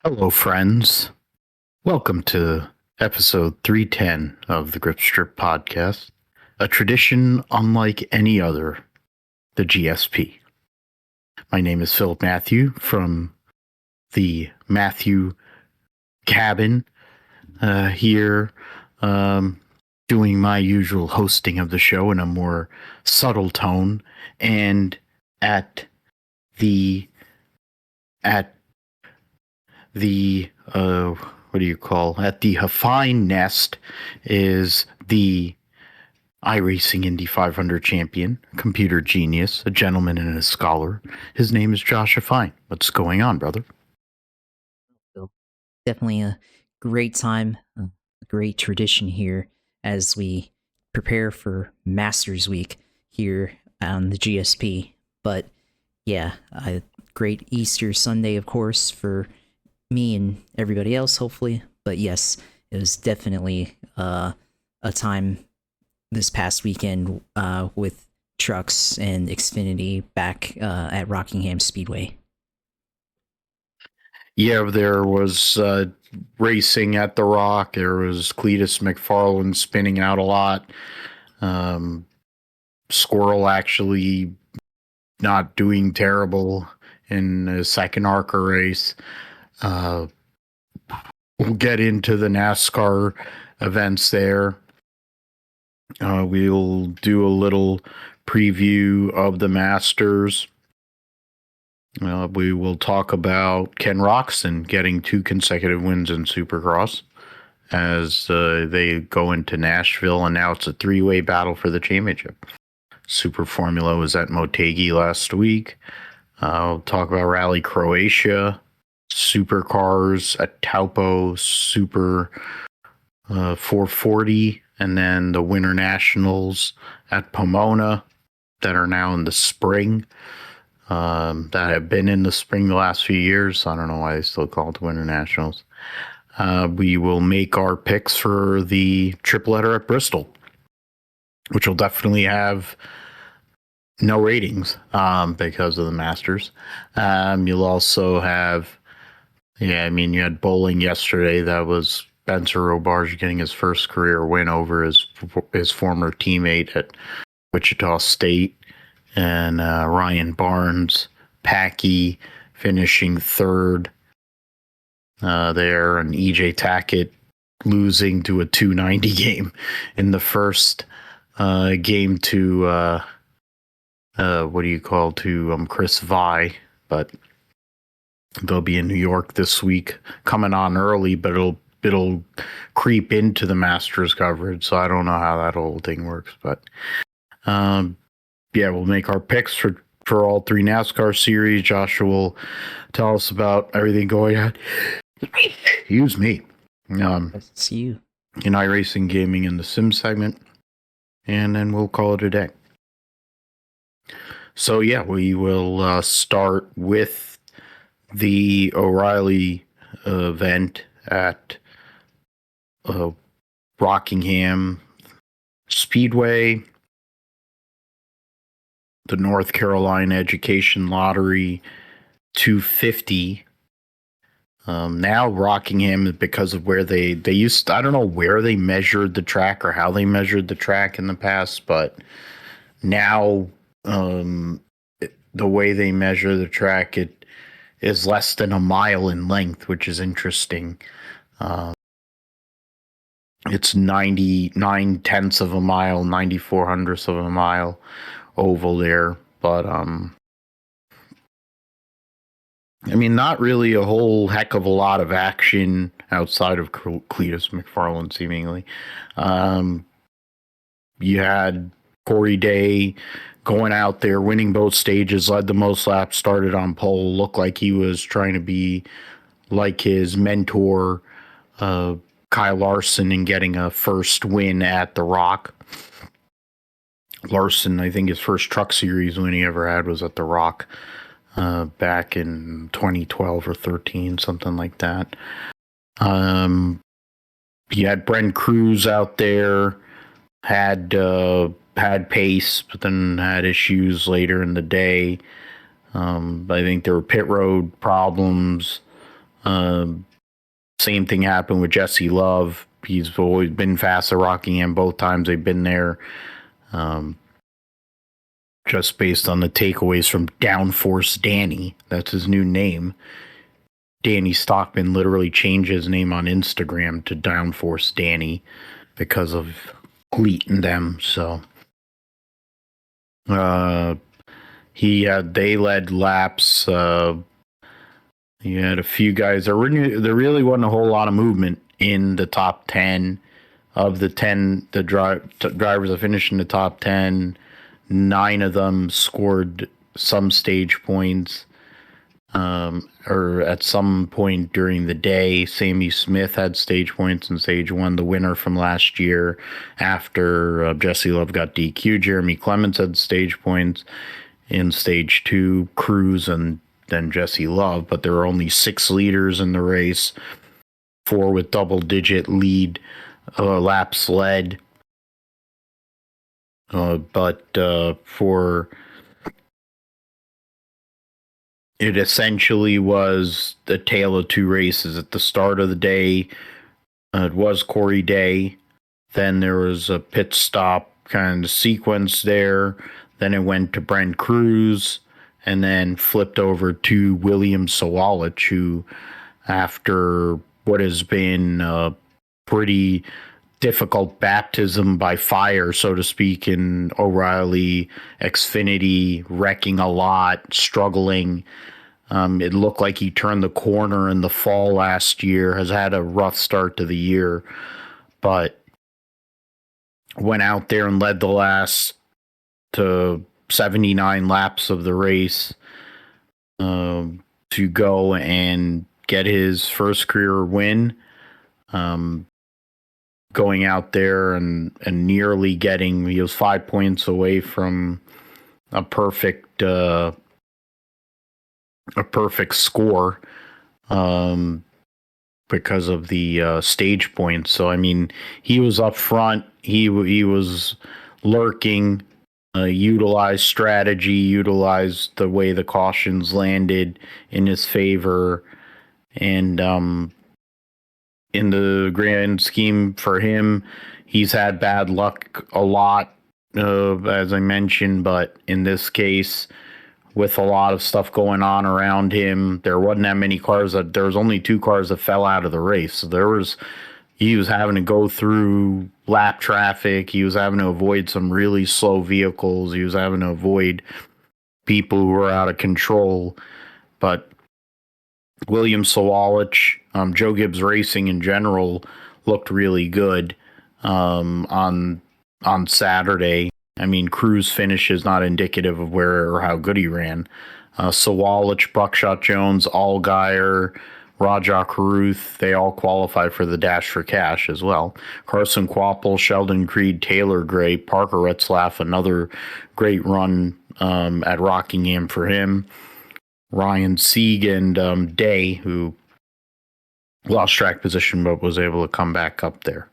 Hello, friends. Welcome to episode 310 of the Grip Strip podcast, a tradition unlike any other, the GSP. My name is Philip Matthew from the Matthew cabin here, doing my usual hosting of the show in a more subtle tone, and at the at the Hafine Nest is the iRacing Indy 500 champion, computer genius, a gentleman and a scholar. His name is Josh Hafine. What's going on, brother? So definitely a great time, a great tradition here as we prepare for Masters Week here on the GSP. But yeah, a great Easter Sunday, of course, for me and everybody else, hopefully. But yes, it was definitely a time this past weekend with trucks and Xfinity back at Rockingham Speedway. Yeah, there was racing at the Rock. There was Cleetus McFarland spinning out a lot. Squirrel actually not doing terrible in the second ARCA race. We'll get into the NASCAR events there. We'll do a little preview of the Masters. We will talk about Ken Roczen getting 2 consecutive wins in Supercross as they go into Nashville, and now it's a 3-way battle for the championship. Super Formula was at Motegi last week. We'll talk about Rally Croatia, Supercars at Taupo, Super 440, and then the Winter Nationals at Pomona that are now in the spring. That have been in the spring the last few years. I don't know why they still call it the Winter Nationals. We will make our picks for the tripleheader at Bristol, which will definitely have no ratings because of the Masters. You'll also have, you had bowling yesterday. That was Spencer Robarge getting his first career win over his former teammate at Wichita State. And Ryan Barnes, Packy finishing third there, and EJ Tackett losing to a 290 game in the first game to Chris Vi, but they'll be in New York this week, coming on early, but it'll creep into the Masters coverage, so I don't know how that whole thing works, but yeah, we'll make our picks for all 3 NASCAR series. Joshua will tell us about everything going on. Excuse me. See you in iRacing, gaming, in the sim segment, and then we'll call it a day. So yeah, we will start with the Oreilly event at Rockingham Speedway. The North Carolina Education Lottery 250. Now Rockingham, because of where they used, I don't know where they measured the track or how they measured the track in the past, but now the way they measure the track, it is less than a mile in length, which is interesting. It's 99/10 of a mile, 94/100 of a mile oval there, but not really a whole heck of a lot of action outside of Cleetus McFarland, seemingly. You had Corey Day going out there, winning both stages, led the most laps, started on pole, looked like he was trying to be like his mentor, Kyle Larson, in getting a first win at the Rock. Larson, I think his first truck series win he ever had was at the Rock back in 2012 or 13, something like that. You had Brent Cruz out there, had pace, but then had issues later in the day. I think there were pit road problems. Same thing happened with Jesse Love. He's always been fast at Rockingham both times they've been there. Just based on the takeaways from Downforce Danny. That's his new name. Danny Stockman literally changed his name on Instagram to Downforce Danny because of Cleet and them. So they led laps. You had a few guys. There really wasn't a whole lot of movement in the top 10. Of the 10, the drivers that finished in the top 10, 9 of them scored some stage points, or at some point during the day. Sammy Smith had stage points in stage 1, the winner from last year after Jesse Love got DQ. Jeremy Clements had stage points in stage 2, Cruz and then Jesse Love, but there were only 6 leaders in the race, 4 with double-digit lead laps led. But for it essentially was the tale of two races. At the start of the day, it was Corey Day. Then there was a pit stop kind of sequence there. Then it went to Brent Cruz, and then flipped over to William Sawalich, who, after what has been a pretty difficult baptism by fire, so to speak, in Oreilly, Xfinity, wrecking a lot, struggling. It looked like he turned the corner in the fall last year, has had a rough start to the year, but went out there and led the last to 79 laps of the race to go and get his first career win. Going out there and nearly getting, he was 5 points away from a perfect score because of the stage points. So I mean, he was up front. He was lurking. Utilized strategy, utilized the way the cautions landed in his favor, and in the grand scheme for him, he's had bad luck a lot, as I mentioned, but in this case, with a lot of stuff going on around him, there wasn't that many cars. There was only 2 cars that fell out of the race. So he was having to go through lap traffic. He was having to avoid some really slow vehicles. He was having to avoid people who were out of control. But William Sawalich, Joe Gibbs Racing in general looked really good on Saturday. I mean, Cruz finish is not indicative of where or how good he ran. Sawalich, Buckshot Jones, Allgaier, Rajah Caruth, they all qualify for the Dash for Cash as well. Carson Quapple, Sheldon Creed, Taylor Gray, Parker Retzlaff, another great run at Rockingham for him. Ryan Sieg and Day, who lost track position but was able to come back up there.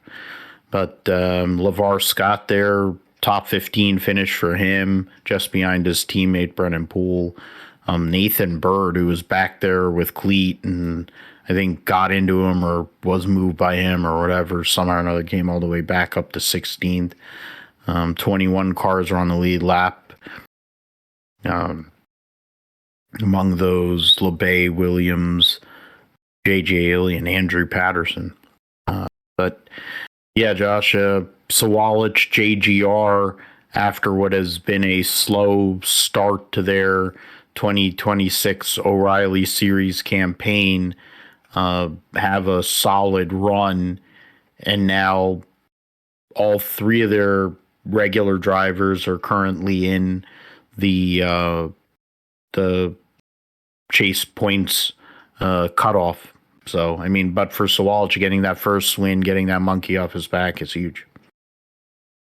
But LeVar Scott there, top 15 finish for him, just behind his teammate Brennan Poole. Nathan Bird, who was back there with Cleet and I think got into him or was moved by him or whatever, somehow or another came all the way back up to 16th. 21 cars were on the lead lap. Among those, LeBay, Williams, J.J. Ely, and Andrew Patterson. But yeah, Josh, Sawalich, JGR, after what has been a slow start to their 2026 Oreilly Series campaign, have a solid run, and now all 3 of their regular drivers are currently in the chase points cutoff. So, I mean, but for Sawalich, getting that first win, getting that monkey off his back is huge.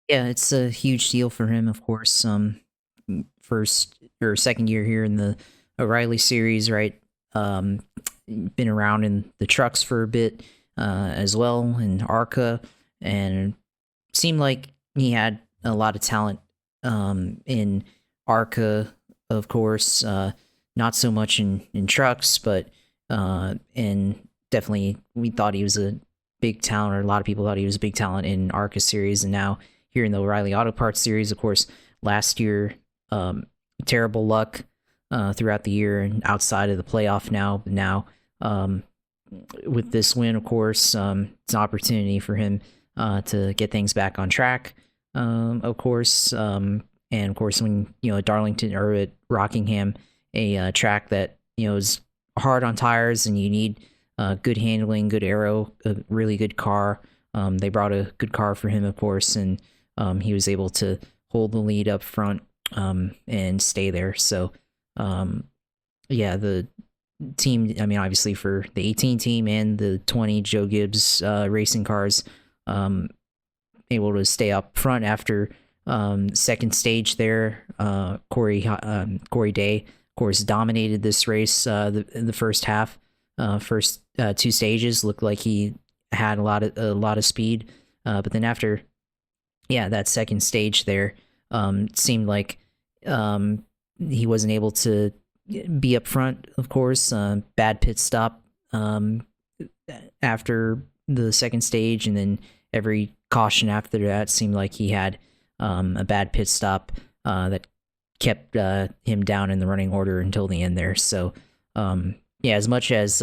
Yeah, it's a huge deal for him, of course. First or second year here in the Oreilly series, right? Been around in the trucks for a bit as well in ARCA, and seemed like he had a lot of talent in ARCA, of course. Not so much in trucks, but and definitely we thought he was a big talent, or a lot of people thought he was a big talent in ARCA series, and now here in the Oreilly Auto Parts series. Of course, last year, terrible luck throughout the year and outside of the playoff now. But now, with this win, of course, it's an opportunity for him to get things back on track, of course. And of course, when, at Darlington or at Rockingham, a track that, is hard on tires and you need good handling, good aero, a really good car. They brought a good car for him, of course, and he was able to hold the lead up front and stay there. So, the team, obviously for the 18 team and the 20 Joe Gibbs racing cars, able to stay up front after second stage there. Corey Day, of course, dominated this race in the first half. First two stages looked like he had a lot of speed, but then after, that second stage there, seemed like he wasn't able to be up front. Of course, bad pit stop after the second stage, and then every caution after that seemed like he had a bad pit stop that kept him down in the running order until the end there. So, as much as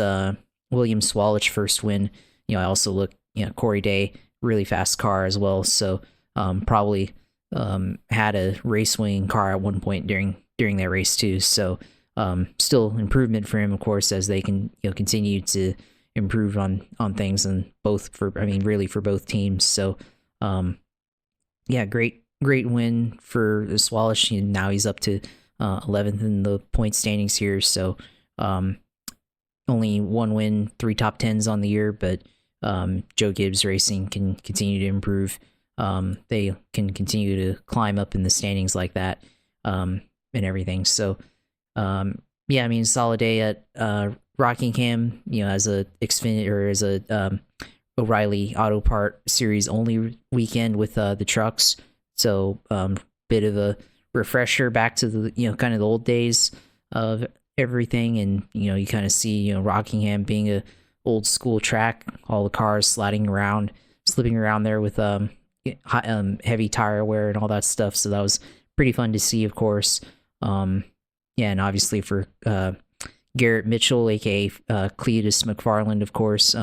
William Swalich first win, I also look, Corey Day, really fast car as well. So probably had a race winning car at one point during that race too. So still improvement for him, of course, as they can continue to improve on things, and really for both teams. So great win for Swalich. Now he's up to 11th in the point standings here. So only one win, 3 top 10s on the year, but Joe Gibbs Racing can continue to improve. They can continue to climb up in the standings like that, and everything. So, solid day at Rockingham, as a Xfinity or as a Oreilly Auto Part Series only weekend with the trucks. So, bit of a refresher back to the kind of the old days of everything, and you kind of see Rockingham being a old school track, all the cars slipping around there with heavy tire wear and all that stuff. So that was pretty fun to see, of course. And obviously for Garrett Mitchell, aka Cleetus McFarland, of course,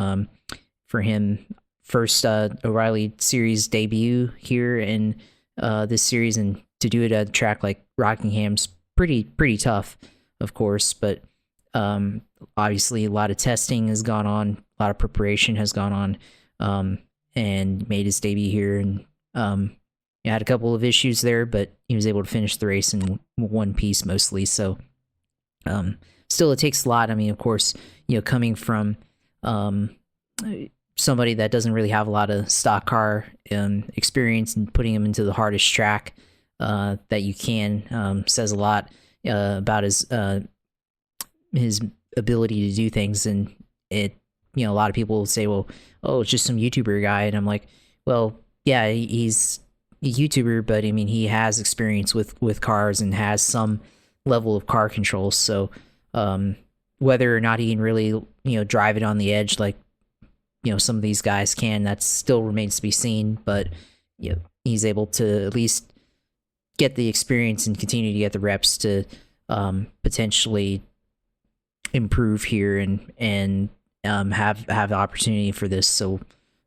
for him, first Oreilly Series debut here in this series, and to do it at a track like Rockingham's pretty tough, of course. But obviously a lot of testing has gone on, a lot of preparation has gone on, and made his debut here, and had a couple of issues there, but he was able to finish the race in one piece mostly. So still, it takes a lot. Of course, coming from somebody that doesn't really have a lot of stock car experience, and putting him into the hardest track that you can, says a lot about his ability to do things. And it, a lot of people will say, well, oh, it's just some YouTuber guy. And I'm like, well, yeah, he's a YouTuber, but he has experience with cars and has some level of car control. So whether or not he can really, drive it on the edge like, some of these guys can, that still remains to be seen. But he's able to at least get the experience and continue to get the reps to potentially improve here and have the opportunity for this. So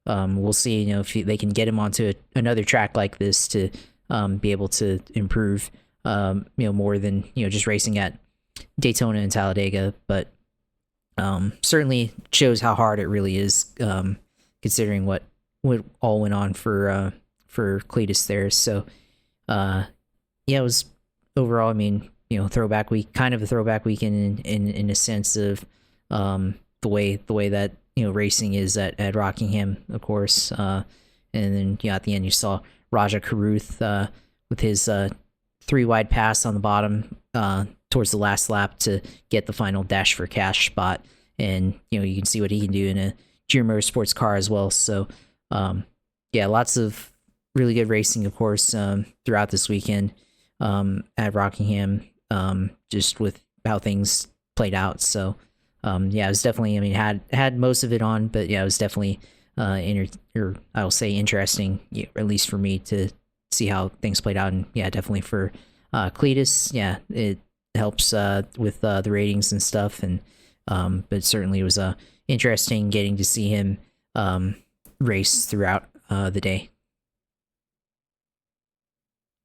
we'll see, if they can get him onto another track like this to be able to improve, more than just racing at Daytona and Talladega. But certainly shows how hard it really is, considering what all went on for Cleetus there. So it was overall, throwback week, kind of a throwback weekend in a sense of the way that racing is at Rockingham, of course. And then at the end you saw Raja Karuth with his 3 wide pass on the bottom towards the last lap to get the final dash for cash spot. And you can see what he can do in a Junior Motorsports car as well. So lots of really good racing, of course, throughout this weekend at Rockingham, just with how things played out. So yeah, it was definitely. I mean, had most of it on, but yeah, it was definitely I'll say interesting, at least for me to see how things played out. And yeah, definitely for Cleetus, yeah, it helps with the ratings and stuff. And but certainly it was interesting getting to see him race throughout the day.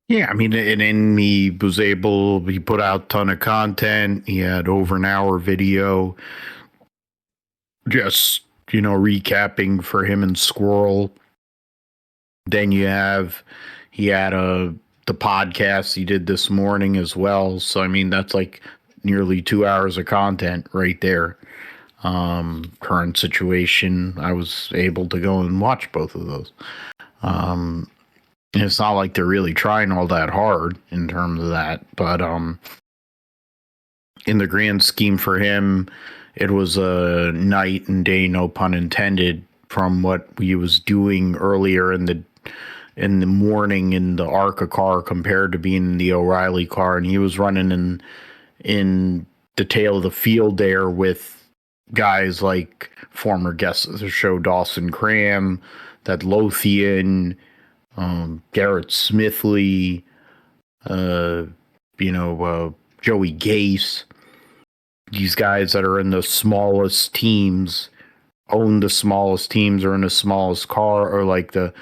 Yeah, I mean, and then he put out a ton of content. He had over an hour video, just, recapping for him and Squirrel. Then he had the podcast he did this morning as well. So, I mean, that's like nearly 2 hours of content right there. Current situation, I was able to go and watch both of those. And it's not like they're really trying all that hard in terms of that, but in the grand scheme for him, it was a night and day, no pun intended, from what he was doing earlier in the morning in the ARCA car compared to being in the Oreilly car. And he was running in the tail of the field there with guys like former guests of the show, Dawson Cram, that Lothian, Garrett Smithley, Joey Gase. These guys that are in the smallest teams, own the smallest teams, or in the smallest car, or like the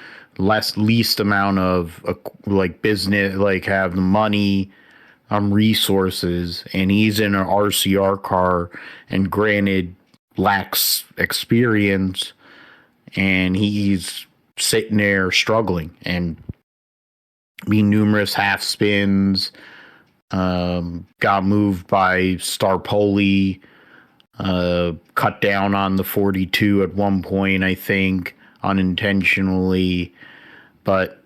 least amount of like business, like have the money, resources, and he's in an RCR car, and granted lacks experience, and he's sitting there struggling and being numerous half spins, got moved by Starpoli, cut down on the 42 at one point, I think, unintentionally. But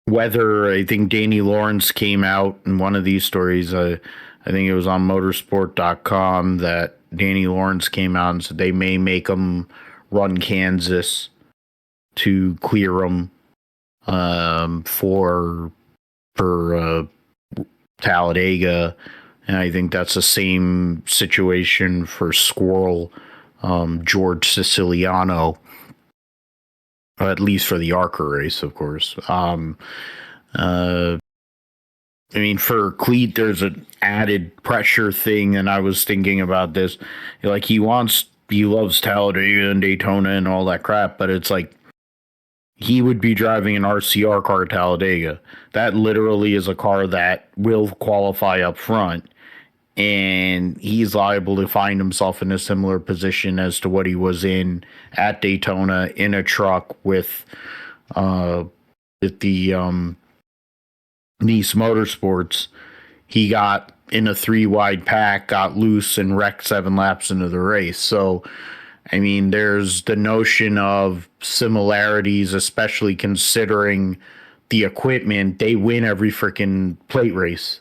whether, I think Danny Lawrence came out in one of these stories, I think it was on motorsport.com, that Danny Lawrence came out and said they may make him run Kansas to clear him for Talladega. And I think that's the same situation for Squirrel, George Siciliano, at least for the ARCA race, of course. I mean, for Cleet, there's an added pressure thing, and I was thinking about this. Like, he loves Talladega and Daytona and all that crap, but it's like, he would be driving an RCR car at Talladega. That literally is a car that will qualify up front, and he's liable to find himself in a similar position as to what he was in at Daytona, in a truck with the Nice Motorsports. He got in a 3-wide pack, got loose, and wrecked 7 laps into the race. So, I mean, there's the notion of similarities, especially considering the equipment. They win every freaking plate race.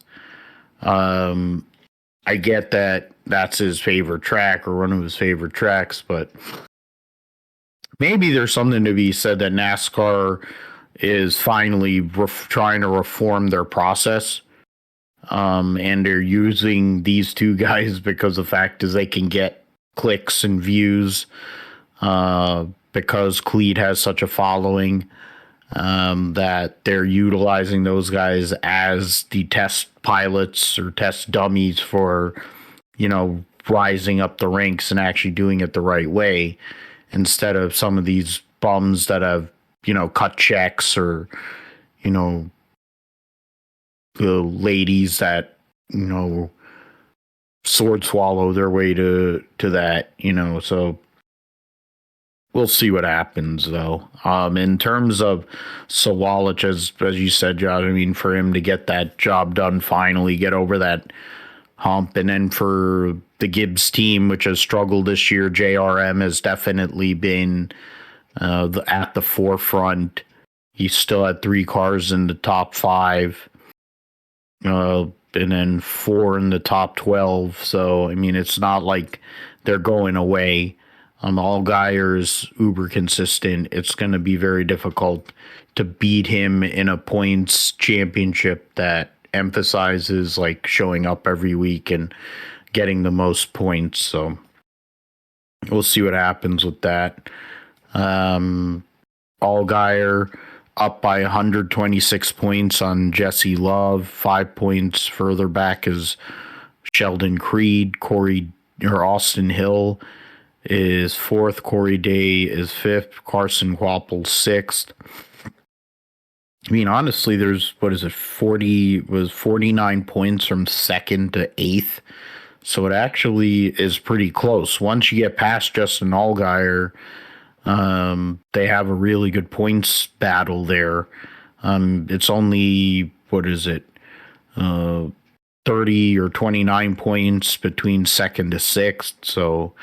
I get that that's his favorite track, or one of his favorite tracks, but maybe there's something to be said that NASCAR is finally trying to reform their process. And they're using these two guys because the fact is they can get clicks and views, because Cleet has such a following, that they're utilizing those guys as the test pilots or test dummies for, rising up the ranks and actually doing it the right way, instead of some of these bums that have, cut checks, or, the ladies that, sword swallow their way to that, so we'll see what happens, though. In terms of Sawalich, as you said, Josh, I mean, for him to get that job done, finally get over that hump, and then for the Gibbs team, which has struggled this year, JRM has definitely been at the forefront. He still had 3 cars in the top 5, and then 4 in the top 12. So, I mean, it's not like they're going away. Allgaier is uber consistent. It's going to be very difficult to beat him in a points championship that emphasizes like showing up every week and getting the most points. So we'll see what happens with that. Allgaier up by 126 points on Jesse Love. 5 points further back is Sheldon Creed. Austin Hill is fourth. Corey Day is fifth. Carson Quapple sixth. I mean, honestly, there's 49 points from second to eighth. So it actually is pretty close. Once you get past Justin Allgaier, they have a really good points battle there. It's only, 30 or 29 points between second to sixth. So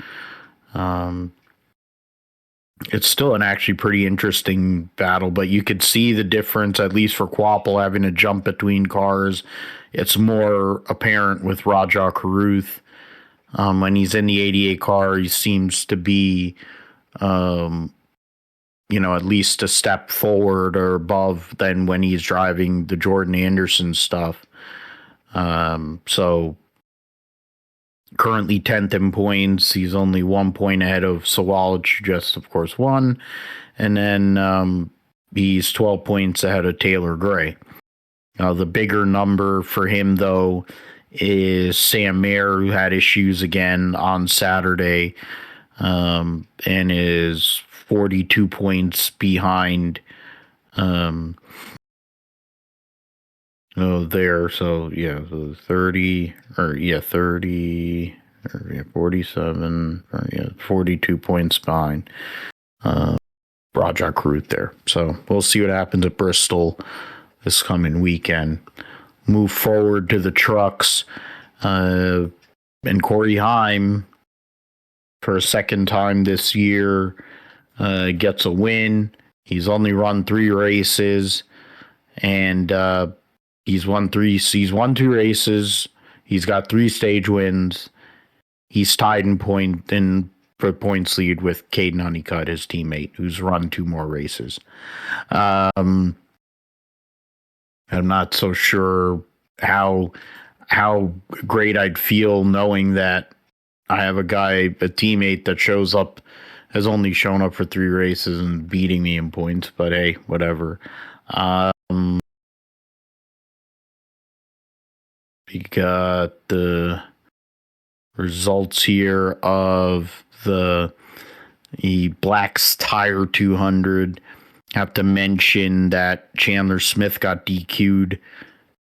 it's still an actually pretty interesting battle, but you could see the difference, at least for Quapple having to jump between cars. It's more apparent with Rajah Caruth. When he's in the 88 car, he seems to be, at least a step forward or above than when he's driving the Jordan Anderson stuff. So currently 10th in points. He's only 1 point ahead of Sawalich, just, of course, won. And then he's 12 points ahead of Taylor Gray. The bigger number for him, though, is Sam Mayer, who had issues again on Saturday, and is 42 points behind there. So, yeah, so 47, 42 points behind Rajah Caruth there. So we'll see what happens at Bristol this coming weekend. Move forward to the trucks, and Corey Heim, for a second time this year, gets a win. He's only run 3 races, and he's won 2 races. He's got 3 stage wins. He's tied in points lead with Caden Honeycutt, his teammate, who's run 2 more races. I'm not so sure how great I'd feel knowing that I have a teammate that has only shown up for 3 races and beating me in points, but hey, whatever. We got the results here of the Black's Tire 200. Have to mention that Chandler Smith got DQ'd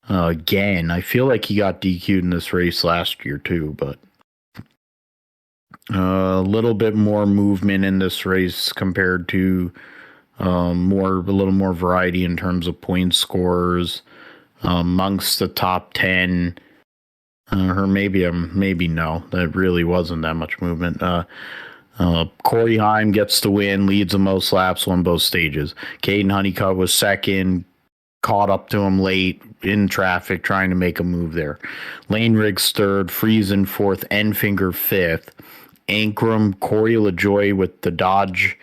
again. I feel like he got DQ'd in this race last year too, but a little bit more movement in this race compared to a little more variety in terms of point scorers amongst the top 10. Or maybe no, that really wasn't that much movement. Corey Heim gets the win, leads the most laps, won both stages. Caden Honeycutt was second, caught up to him late in traffic, trying to make a move there. Lane Riggs third, Friesen fourth, Enfinger fifth. Ankrum, Corey LaJoy with the Dodge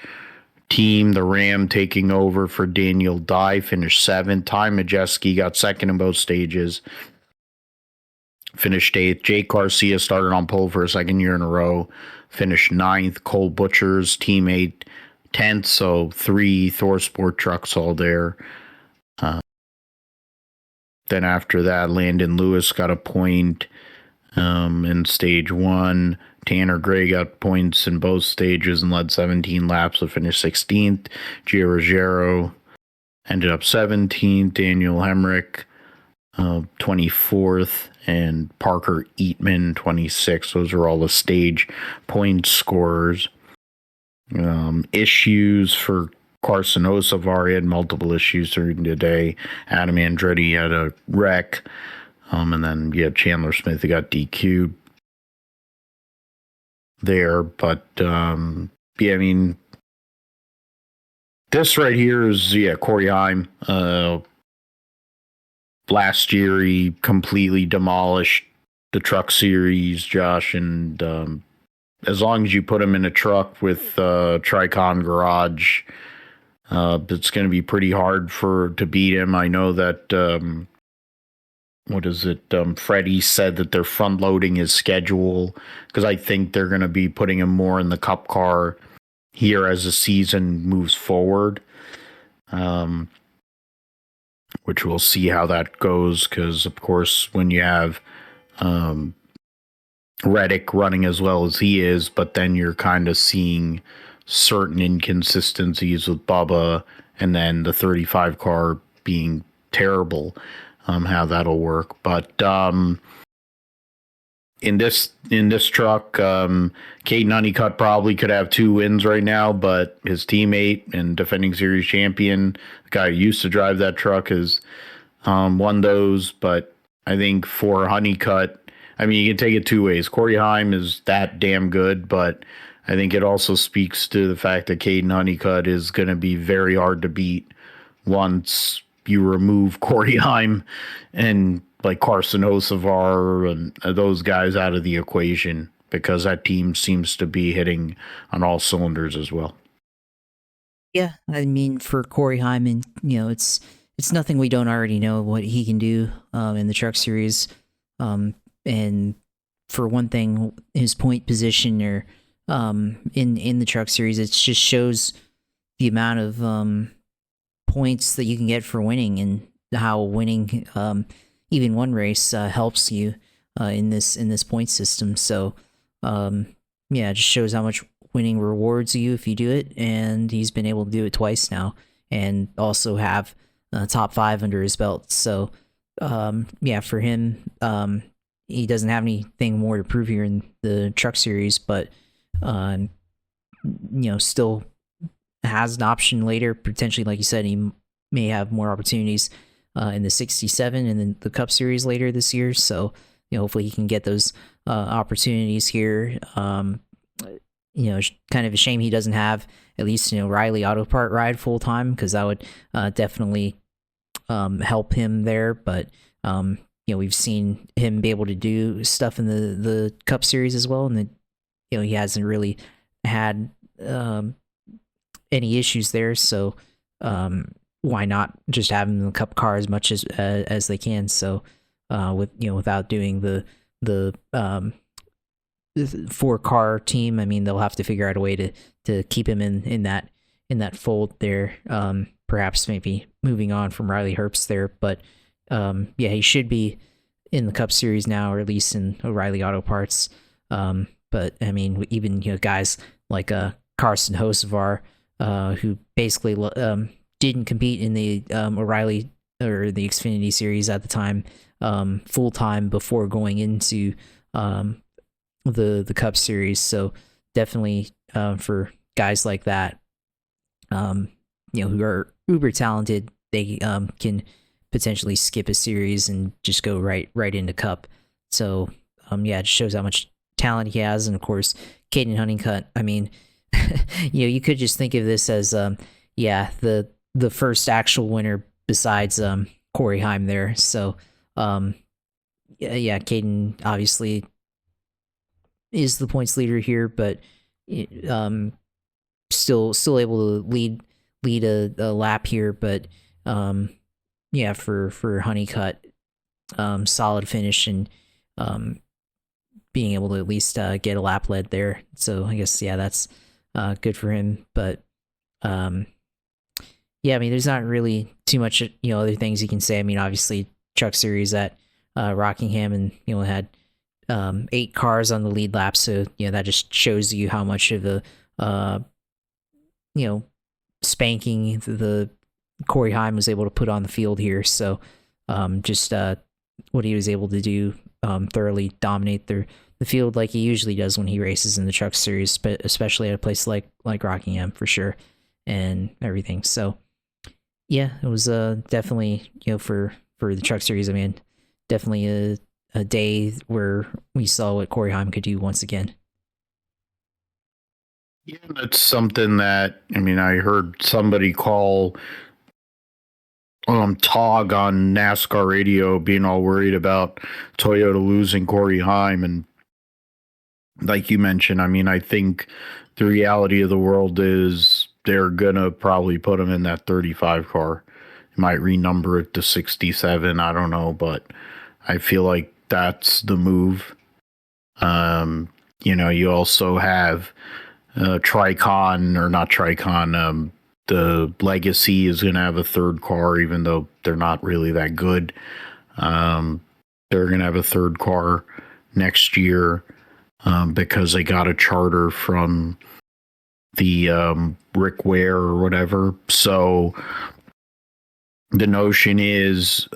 team, the Ram taking over for Daniel Dye, finished seventh. Ty Majeski got second in both stages, finished eighth. Jake Garcia started on pole for a second year in a row, finished ninth. Cole Butcher's teammate 10th, so 3 Thor Sport trucks all there. Then after that, Landon Lewis got a point in stage 1. Tanner Gray got points in both stages and led 17 laps, so finished 16th. Gio Ruggiero ended up 17th. Daniel Hemrick 24th, and Parker Eatman 26th. Those are all the stage point scorers. Issues for Carson Osavar. He had multiple issues during the day. Adam Andretti had a wreck. And then Chandler Smith, who got DQ'd there. But I mean, this right here is Corey Heim. Last year he completely demolished the truck series, Josh, and as long as you put him in a truck with Tricon Garage, it's going to be pretty hard to beat him. I know that what is it? Freddie said that they're front loading his schedule because I think they're going to be putting him more in the Cup car here as the season moves forward. Which we'll see how that goes because, of course, when you have Reddick running as well as he is, but then you're kind of seeing certain inconsistencies with Bubba and then the 35 car being terrible, how that'll work. But in this truck, Caden Honeycutt probably could have 2 wins right now, but his teammate and defending series champion, the guy who used to drive that truck, has won those. But I think for Honeycutt, I mean, you can take it 2 ways. Corey Heim is that damn good, but I think it also speaks to the fact that Caden Honeycutt is going to be very hard to beat once you remove Corey Heim and like Carson Hocevar and those guys out of the equation, because that team seems to be hitting on all cylinders as well. Yeah, I mean, for Corey Hyman, it's nothing we don't already know what he can do in the Truck Series. And for one thing, his point position or in the Truck Series, it just shows the amount of points that you can get for winning and how winning even one race helps you in this point system. So yeah, it just shows how much winning rewards you if you do it, and he's been able to do it twice now and also have top 5 under his belt. So yeah, for him, he doesn't have anything more to prove here in the Truck Series, but still has an option later. Potentially, like you said, he may have more opportunities in the 67 and then the Cup Series later this year. So hopefully he can get those opportunities here. Kind of a shame he doesn't have at least Riley Auto Part ride full time, because that would definitely help him there. But we've seen him be able to do stuff in the Cup Series as well, and he hasn't really had any issues there. So why not just have him in the Cup car as much as they can? So without doing the 4-car team, I mean, they'll have to figure out a way to keep him in that fold there. Perhaps maybe moving on from Riley Herbst there, but yeah, he should be in the Cup Series now, or at least in Oreilly Auto Parts. But I mean, even guys like Carson Hocevar, who basically didn't compete in the Oreilly or the Xfinity Series at the time full time before going into the Cup Series. So definitely for guys like that, who are uber talented, they can potentially skip a series and just go right into Cup. So yeah, it shows how much talent he has. And of course, Caden Honeycutt, I mean, you could just think of this as the first actual winner besides Corey Heim there. So yeah, Caden obviously is the points leader here, but still able to lead a lap here. But yeah, for Honeycutt, solid finish and being able to at least get a lap led there. So I guess that's good for him. But yeah, I mean, there's not really too much other things you can say. I mean, obviously Truck Series at Rockingham, and had 8 cars on the lead lap, so that just shows you how much of a spanking the Corey Heim was able to put on the field here. So just what he was able to do, thoroughly dominate the field like he usually does when he races in the Truck Series, but especially at a place like Rockingham for sure, and everything. So yeah, it was definitely for the Truck Series, I mean, definitely a day where we saw what Corey Heim could do once again. Yeah, that's something that, I mean, I heard somebody call Tog on NASCAR radio being all worried about Toyota losing Corey Heim. And like you mentioned, I mean, I think the reality of the world is they're going to probably put him in that 35 car. They might renumber it to 67. I don't know, but I feel like that's the move. You also have Tricon, or not Tricon. The Legacy is going to have a third car, even though they're not really that good. They're going to have a third car next year because they got a charter from the Rick Ware or whatever. So the notion is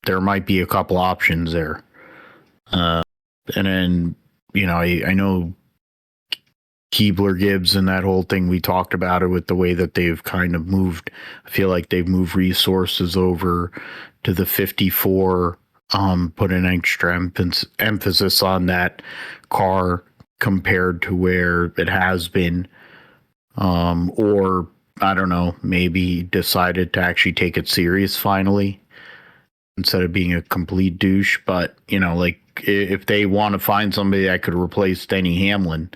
there might be a couple options there. And then, I know Keebler Gibbs and that whole thing, we talked about it with the way that they've kind of moved. I feel like they've moved resources over to the 54, put an extra emphasis on that car compared to where it has been. Or I don't know, maybe decided to actually take it serious finally instead of being a complete douche. But, like if they want to find somebody that could replace Denny Hamlin,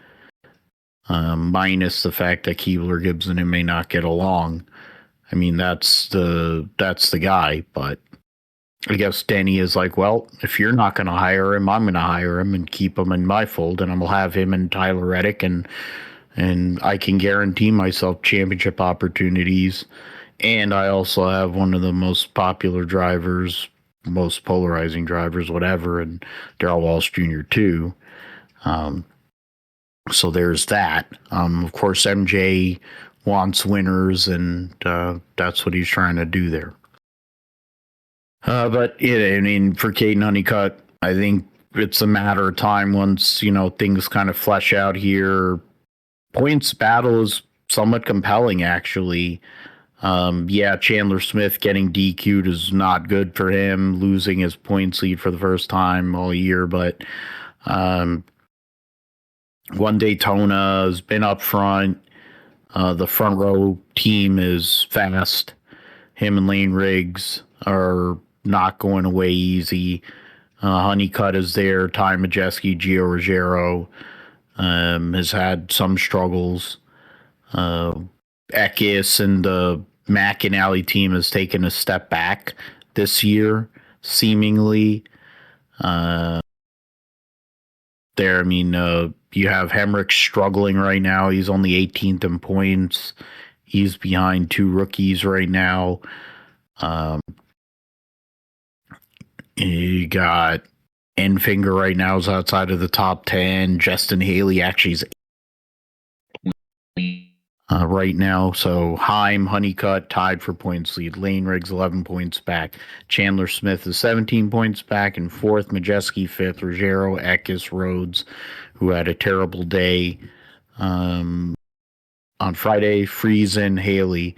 minus the fact that Keebler Gibbs and him may not get along, I mean, that's the guy. But I guess Denny is like, well, if you're not going to hire him, I'm going to hire him and keep him in my fold, and I'm going to have him and Tyler Reddick, and I can guarantee myself championship opportunities. And I also have one of the most popular drivers, most polarizing drivers, whatever, and Darrell Walsh Jr. too. So there's that. Of course, MJ wants winners, and that's what he's trying to do there. But yeah, I mean, for Caden Honeycutt, I think it's a matter of time once, things kind of flesh out here. Points battle is somewhat compelling, actually. Chandler Smith getting DQ'd is not good for him, losing his points lead for the first time all year. But one Daytona has been up front. The front row team is fast. Him and Lane Riggs are not going away easy. Honeycutt is there. Ty Majeski, Gio Ruggiero has had some struggles. Eckes and the McAnally team has taken a step back this year, seemingly. You have Hemrick struggling right now. He's only 18th in points. He's behind two rookies right now. You got Enfinger right now is outside of the top 10. Justin Haley actually is right now. So Heim, Honeycutt tied for points lead. Lane Riggs 11 points back. Chandler Smith is 17 points back in fourth. Majeski fifth. Ruggiero, Eckes, Rhodes, who had a terrible day on Friday. Friesen, Haley,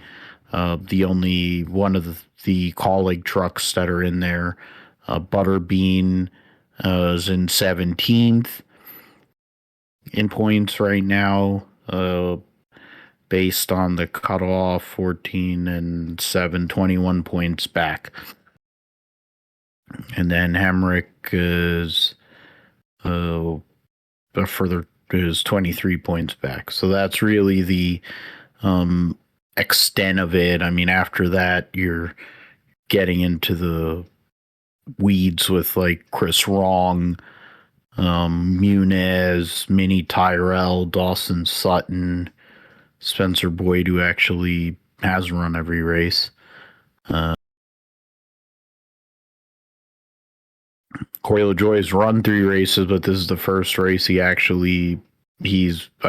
the only one of the colleague trucks that are in there. Butterbean is in 17th in points right now. Based on the cutoff, 14 and 7, 21 points back. And then Hemrick is further is 23 points back. So that's really the extent of it. I mean, after that, you're getting into the weeds with like Chris Wrong, Muniz, Minnie Tyrell, Dawson Sutton, Spencer Boyd, who actually has run every race. Corey LaJoy has run 3 races, but this is the first race I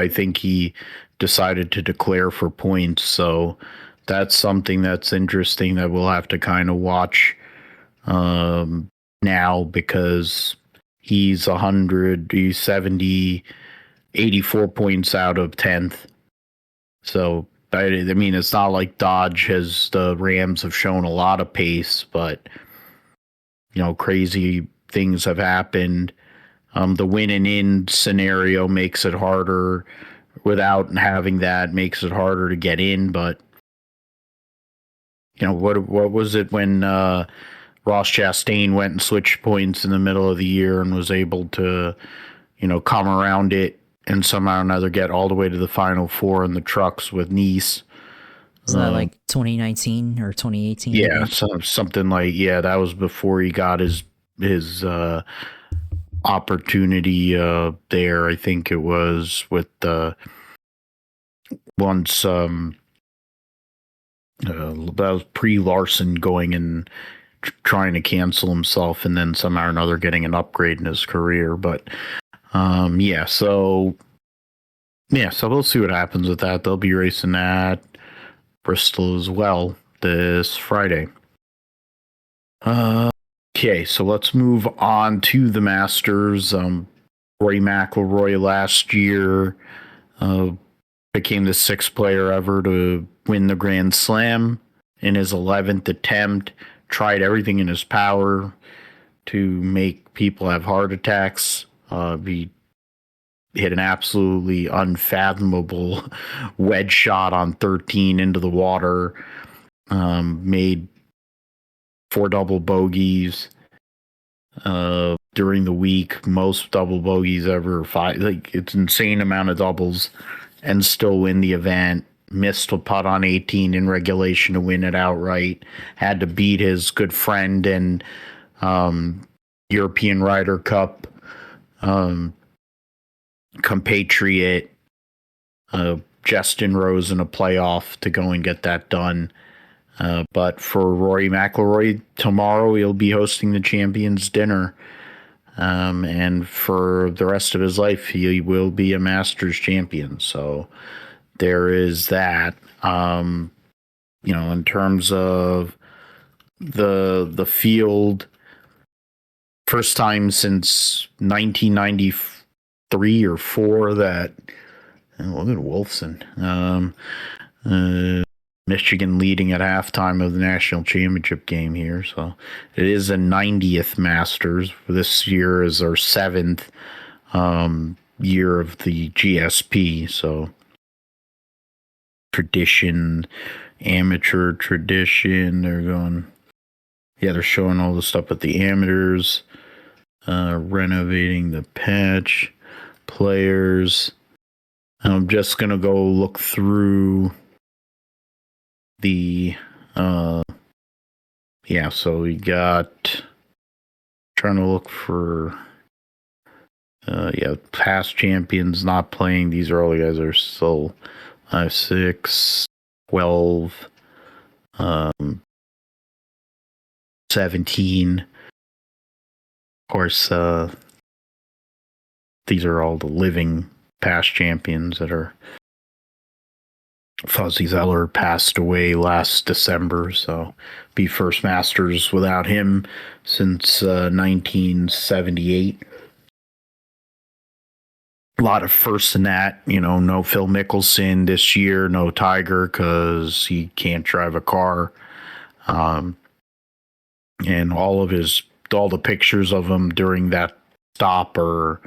think he decided to declare for points. So that's something that's interesting that we'll have to kind of watch now, because he's 70, 84 points out of 10th. So, I mean, it's not like the Rams have shown a lot of pace, but, crazy things have happened. The win and in scenario makes it harder. Without having that, makes it harder to get in. But, what was it when Ross Chastain went and switched points in the middle of the year and was able to, come around it and somehow or another get all the way to the Final Four in the trucks with Nice. Is that like 2019 or 2018? Yeah, something like, that was before he got his his opportunity there. I think it was with once that was pre-Larson going and trying to cancel himself, and then somehow or another getting an upgrade in his career. But so we'll see what happens with that. They'll be racing at Bristol as well this Friday. Okay, so let's move on to the Masters. Rory McIlroy last year became the sixth player ever to win the Grand Slam in his 11th attempt. Tried everything in his power to make people have heart attacks. He hit an absolutely unfathomable wedge shot on 13 into the water. Made 4 double bogeys during the week, most double bogeys ever. 5, like, it's insane amount of doubles, and still win the event. Missed a putt on 18 in regulation to win it outright. Had to beat his good friend and European Ryder Cup compatriot Justin Rose in a playoff to go and get that done. But for Rory McIlroy, tomorrow he'll be hosting the Champions Dinner. And for the rest of his life, he will be a Masters champion. So there is that. In terms of the field, first time since 1993 or 4 that, look at Wolfson. Michigan leading at halftime of the national championship game here. So it is a 90th Masters. This year is our 7th year of the GSP. So tradition, amateur tradition. They're showing all the stuff with the amateurs, renovating the patch, players. I'm just going to go look through the so we got trying to look for past champions not playing. These early guys are still 6, 12, 17. Of course, these are all the living past champions that are. Fuzzy Zeller passed away last December, so be first Masters without him since 1978. A lot of firsts in that, no Phil Mickelson this year, no Tiger because he can't drive a car. And all the pictures of him during that stop are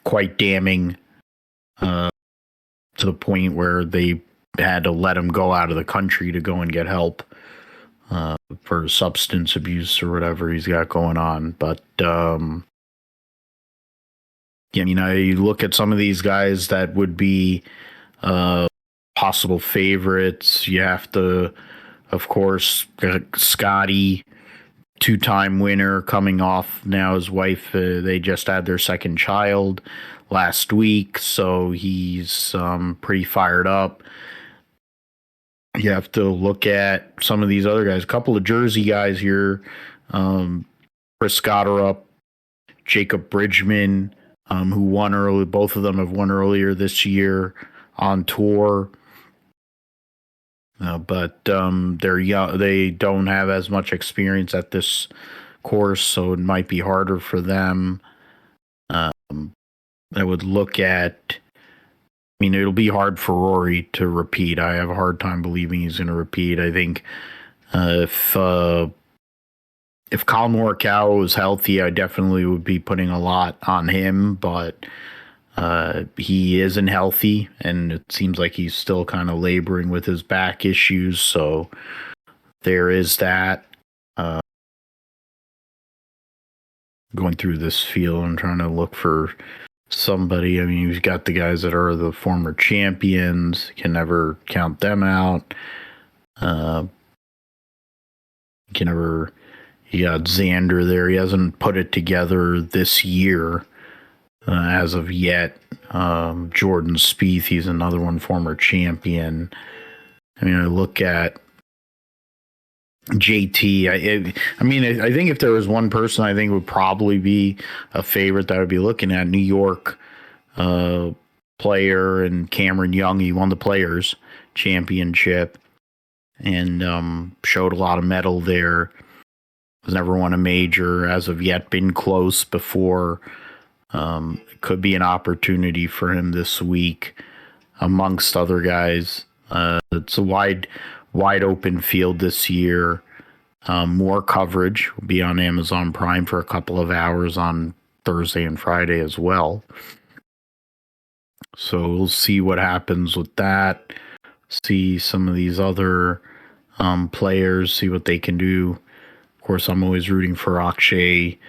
quite damning, to the point where they had to let him go out of the country to go and get help for substance abuse or whatever he's got going on. But you look at some of these guys that would be possible favorites. You have to, of course, Scotty, 2-time winner, coming off now his wife. They just had their second child last week, so he's pretty fired up. You have to look at some of these other guys. A couple of Jersey guys here. Chris Gotterup, Jacob Bridgman, who won early. Both of them have won earlier this year on tour. But they're young. They don't have as much experience at this course, so it might be harder for them. I would look at. It'll be hard for Rory to repeat. I have a hard time believing he's going to repeat. I think if Colin Morikawa was healthy, I definitely would be putting a lot on him, but he isn't healthy, and it seems like he's still kind of laboring with his back issues, so there is that. Going through this field and trying to look for somebody. You've got the guys that are the former champions. Can never count them out. Can never, You got Xander there. He hasn't put it together this year as of yet. Jordan Spieth, he's another one, former champion. I mean, I look at JT. I think if there was one person I think would probably be a favorite that I would be looking at, New York player and Cameron Young. He won the Players Championship and showed a lot of mettle there. Has never won a major as of yet, been close before. It could be an opportunity for him this week, amongst other guys. It's a wide open field this year. More coverage will be on Amazon Prime for a couple of hours on Thursday and Friday as well. So we'll see what happens with that. See some of these other players, see what they can do. Of course, I'm always rooting for Akshay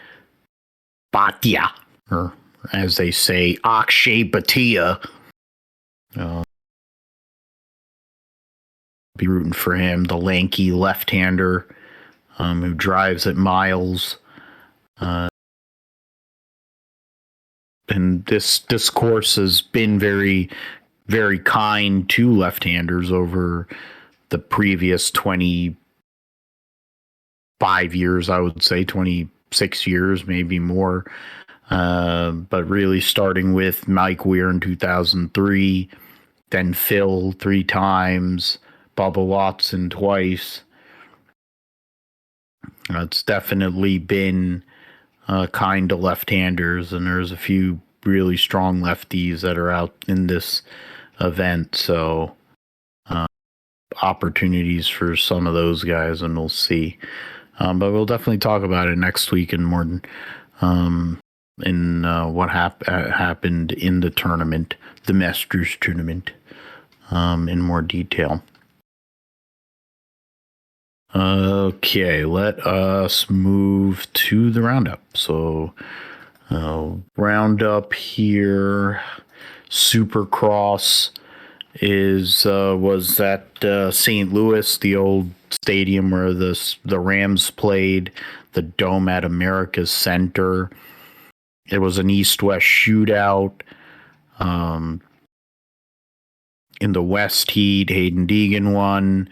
Bhatia, or as they say, Akshay Bhatia. Be rooting for him, the lanky left-hander who drives at miles. And this course has been very, very kind to left-handers over the previous 25 years, I would say, 26 years, maybe more. But really starting with Mike Weir in 2003, then Phil 3 times, Bubba Watson twice. It's definitely been kind to left-handers, and there's a few really strong lefties that are out in this event. So opportunities for some of those guys, and we'll see. But we'll definitely talk about it next week and more in what happened in the tournament, the Masters tournament, in more detail. Okay, let us move to the roundup. So, roundup here, Supercross was at St. Louis, the old stadium where the Rams played, the Dome at America's Center. It was an East-West shootout. In the West Heat, Hayden Deegan won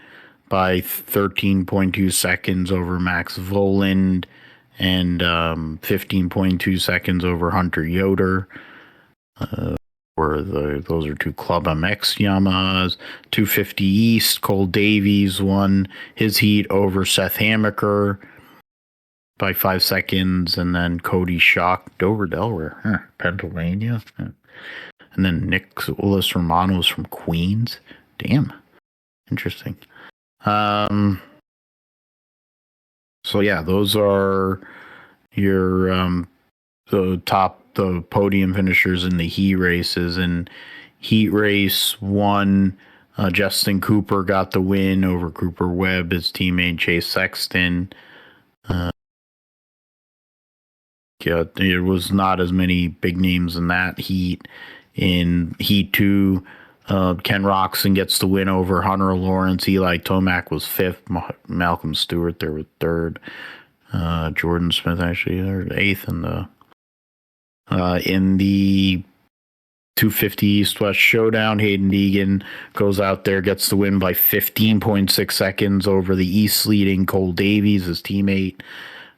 by 13.2 seconds over Max Voland and 15.2 seconds over Hunter Yoder. Those are 2 Club MX Yamahas. 250 East, Cole Davies won his heat over Seth Hamaker by 5 seconds, and then Cody Schock, Dover, Delaware, Pennsylvania. And then Nicholas Romanos from Queens. Damn. Interesting. So yeah, those are your the podium finishers in the heat races. And heat race 1, Justin Cooper got the win over Cooper Webb, his teammate Chase Sexton. There was not as many big names in that heat. In heat 2, Ken Roczen gets the win over Hunter Lawrence. Eli Tomac was 5th. Malcolm Stewart there was 3rd. Jordan Smith actually 8th in the 250 East-West showdown. Hayden Deegan goes out there, gets the win by 15.6 seconds over the East leading Cole Davies, his teammate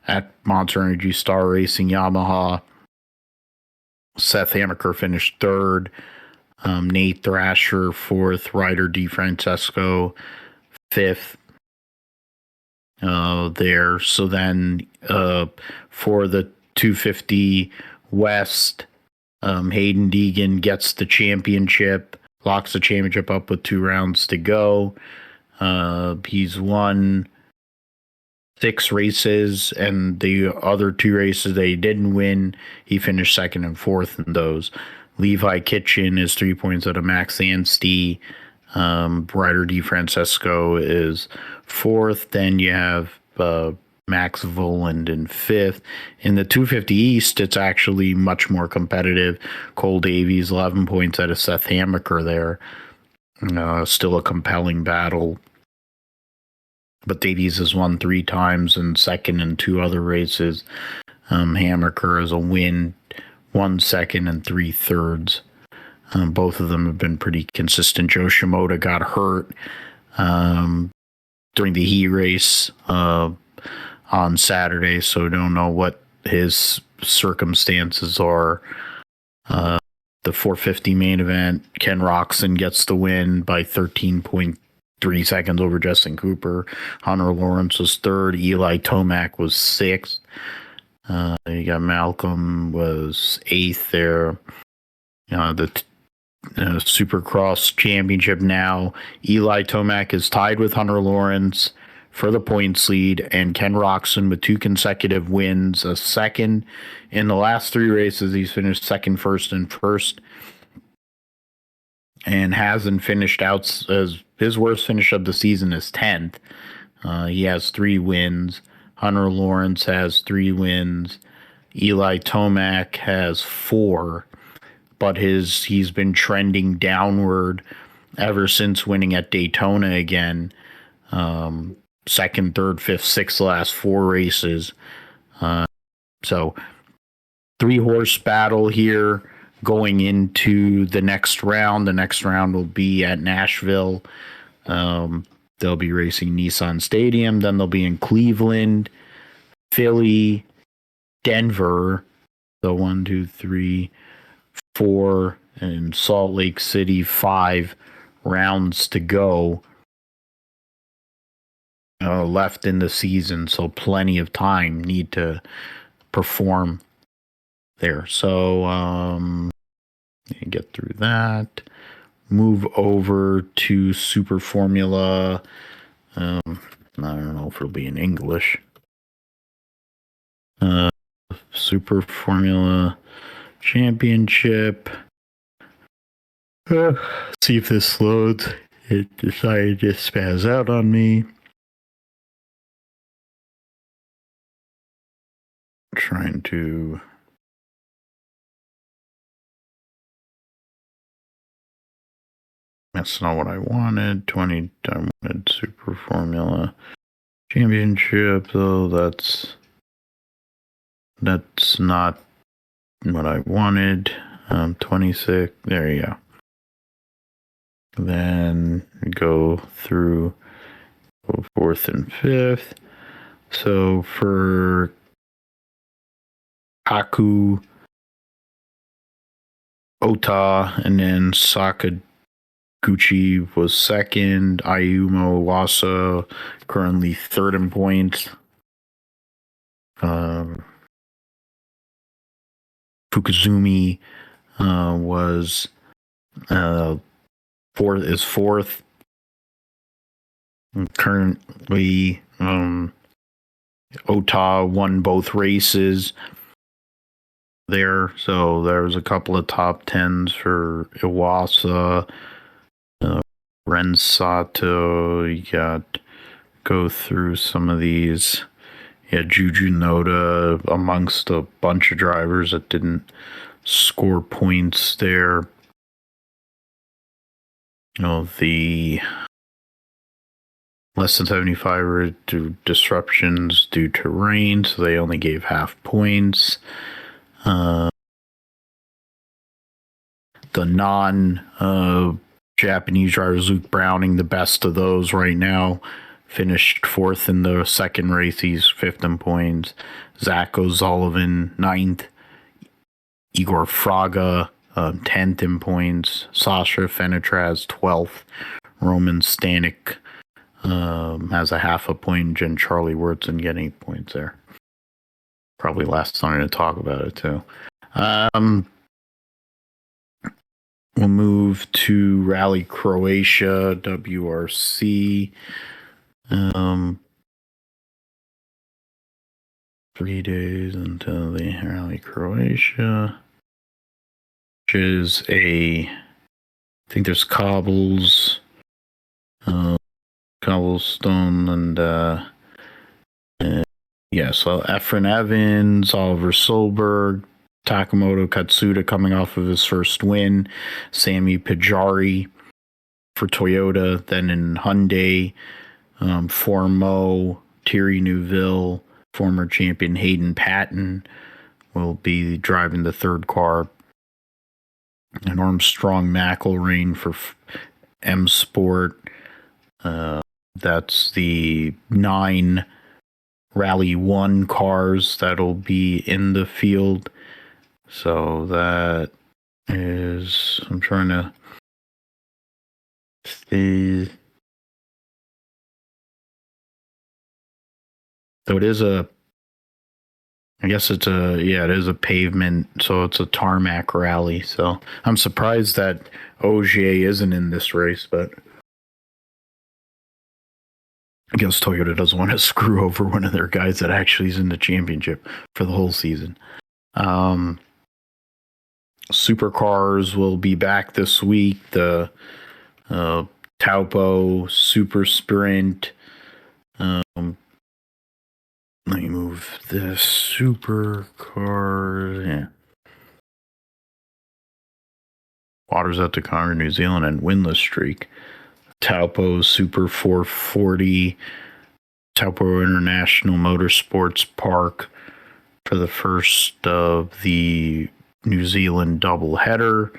at Monster Energy Star Racing Yamaha. Seth Hamaker finished 3rd. Nate Thrasher 4th. Ryder DeFrancesco 5th. There. So then for the 250 West, Hayden Deegan gets the championship, locks the championship up with 2 rounds to go. He's won 6 races, and the other 2 races that he didn't win, he finished 2nd and 4th in those. Levi Kitchen is 3 points out of Max Anstey. Ryder DeFrancesco is 4th. Then you have Max Voland in 5th. In the 250 East, it's actually much more competitive. Cole Davies, 11 points out of Seth Hamaker there. Still a compelling battle. but Davies has won 3 times and second in 2 other races. Hammaker has a win, 1 second and 3 thirds. Both of them have been pretty consistent. Joe Shimoda got hurt during the heat race on Saturday, so don't know what his circumstances are. The 450 main event, Ken Roczen gets the win by 13.3 seconds over Justin Cooper. Hunter Lawrence was third. Eli Tomac was sixth. You got Malcolm was eighth there. The Supercross Championship now. Eli Tomac is tied with Hunter Lawrence for the points lead, and Ken Roczen with 2 consecutive wins, a second in the last 3 races. He's finished second, first, and first, and hasn't finished out as his worst finish of the season is 10th. He has 3 wins. Hunter Lawrence has 3 wins. Eli Tomac has 4, but he's been trending downward ever since winning at Daytona again. Second, third, fifth, sixth, the last 4 races. So 3-horse battle here going into the next round. The next round will be at Nashville. They'll be racing Nissan Stadium. Then they'll be in Cleveland, Philly, Denver. So 1, 2, 3, 4, and Salt Lake City, 5 rounds to go. Left in the season, so plenty of time need to perform there. So get through that. Move over to Super Formula. I don't know if it'll be in English. Super Formula Championship. See if this loads. It decided to spaz out on me. Trying to that's not what I wanted. I wanted Super Formula Championship, though. That's not what I wanted. 26. There you go. Then go through 4th and 5th. So for Haku, Ota, and then Sakaguchi was second. Ayumu Iwasa currently third in points. Fukuzumi was fourth. Currently, Ota won both races there, so there was a couple of top 10s for Iwasa, Ren Sato. You got go through some of these. Yeah, Juju Noda amongst a bunch of drivers that didn't score points there. The less than 75 were due disruptions due to rain, so they only gave half points. The non-Japanese drivers, Luke Browning, the best of those right now, finished 4th in the second race. He's 5th in points. Zach O'Sullivan, 9th. Igor Fraga, 10th in points. Sasha Fenitraz, 12th. Roman Stanek has a half a point, and Charlie Wurtzen getting 8 points there. Probably last time to talk about it too. We'll move to Rally Croatia, WRC. 3 days until the Rally Croatia, which is I think there's cobbles, cobblestone, and so Efren Evans, Oliver Solberg, Takamoto Katsuda coming off of his first win, Sami Pajari for Toyota, then in Hyundai, Formeau, Thierry Neuville, former champion Hayden Patton will be driving the third car. And Armstrong McElrain for M Sport. That's the 9 Rally 1 cars that'll be in the field. So that is, I'm trying to see. So it is it is a pavement, so it's a tarmac rally. So I'm surprised that Ogier isn't in this race, but I guess Toyota doesn't want to screw over one of their guys that actually is in the championship for the whole season. Supercars will be back this week. The Taupo Super Sprint. Let me move this supercar. Yeah. Waters at the Conquer New Zealand and winless streak. Taupo Super 440. Taupo International Motorsports Park for the first of the New Zealand doubleheader.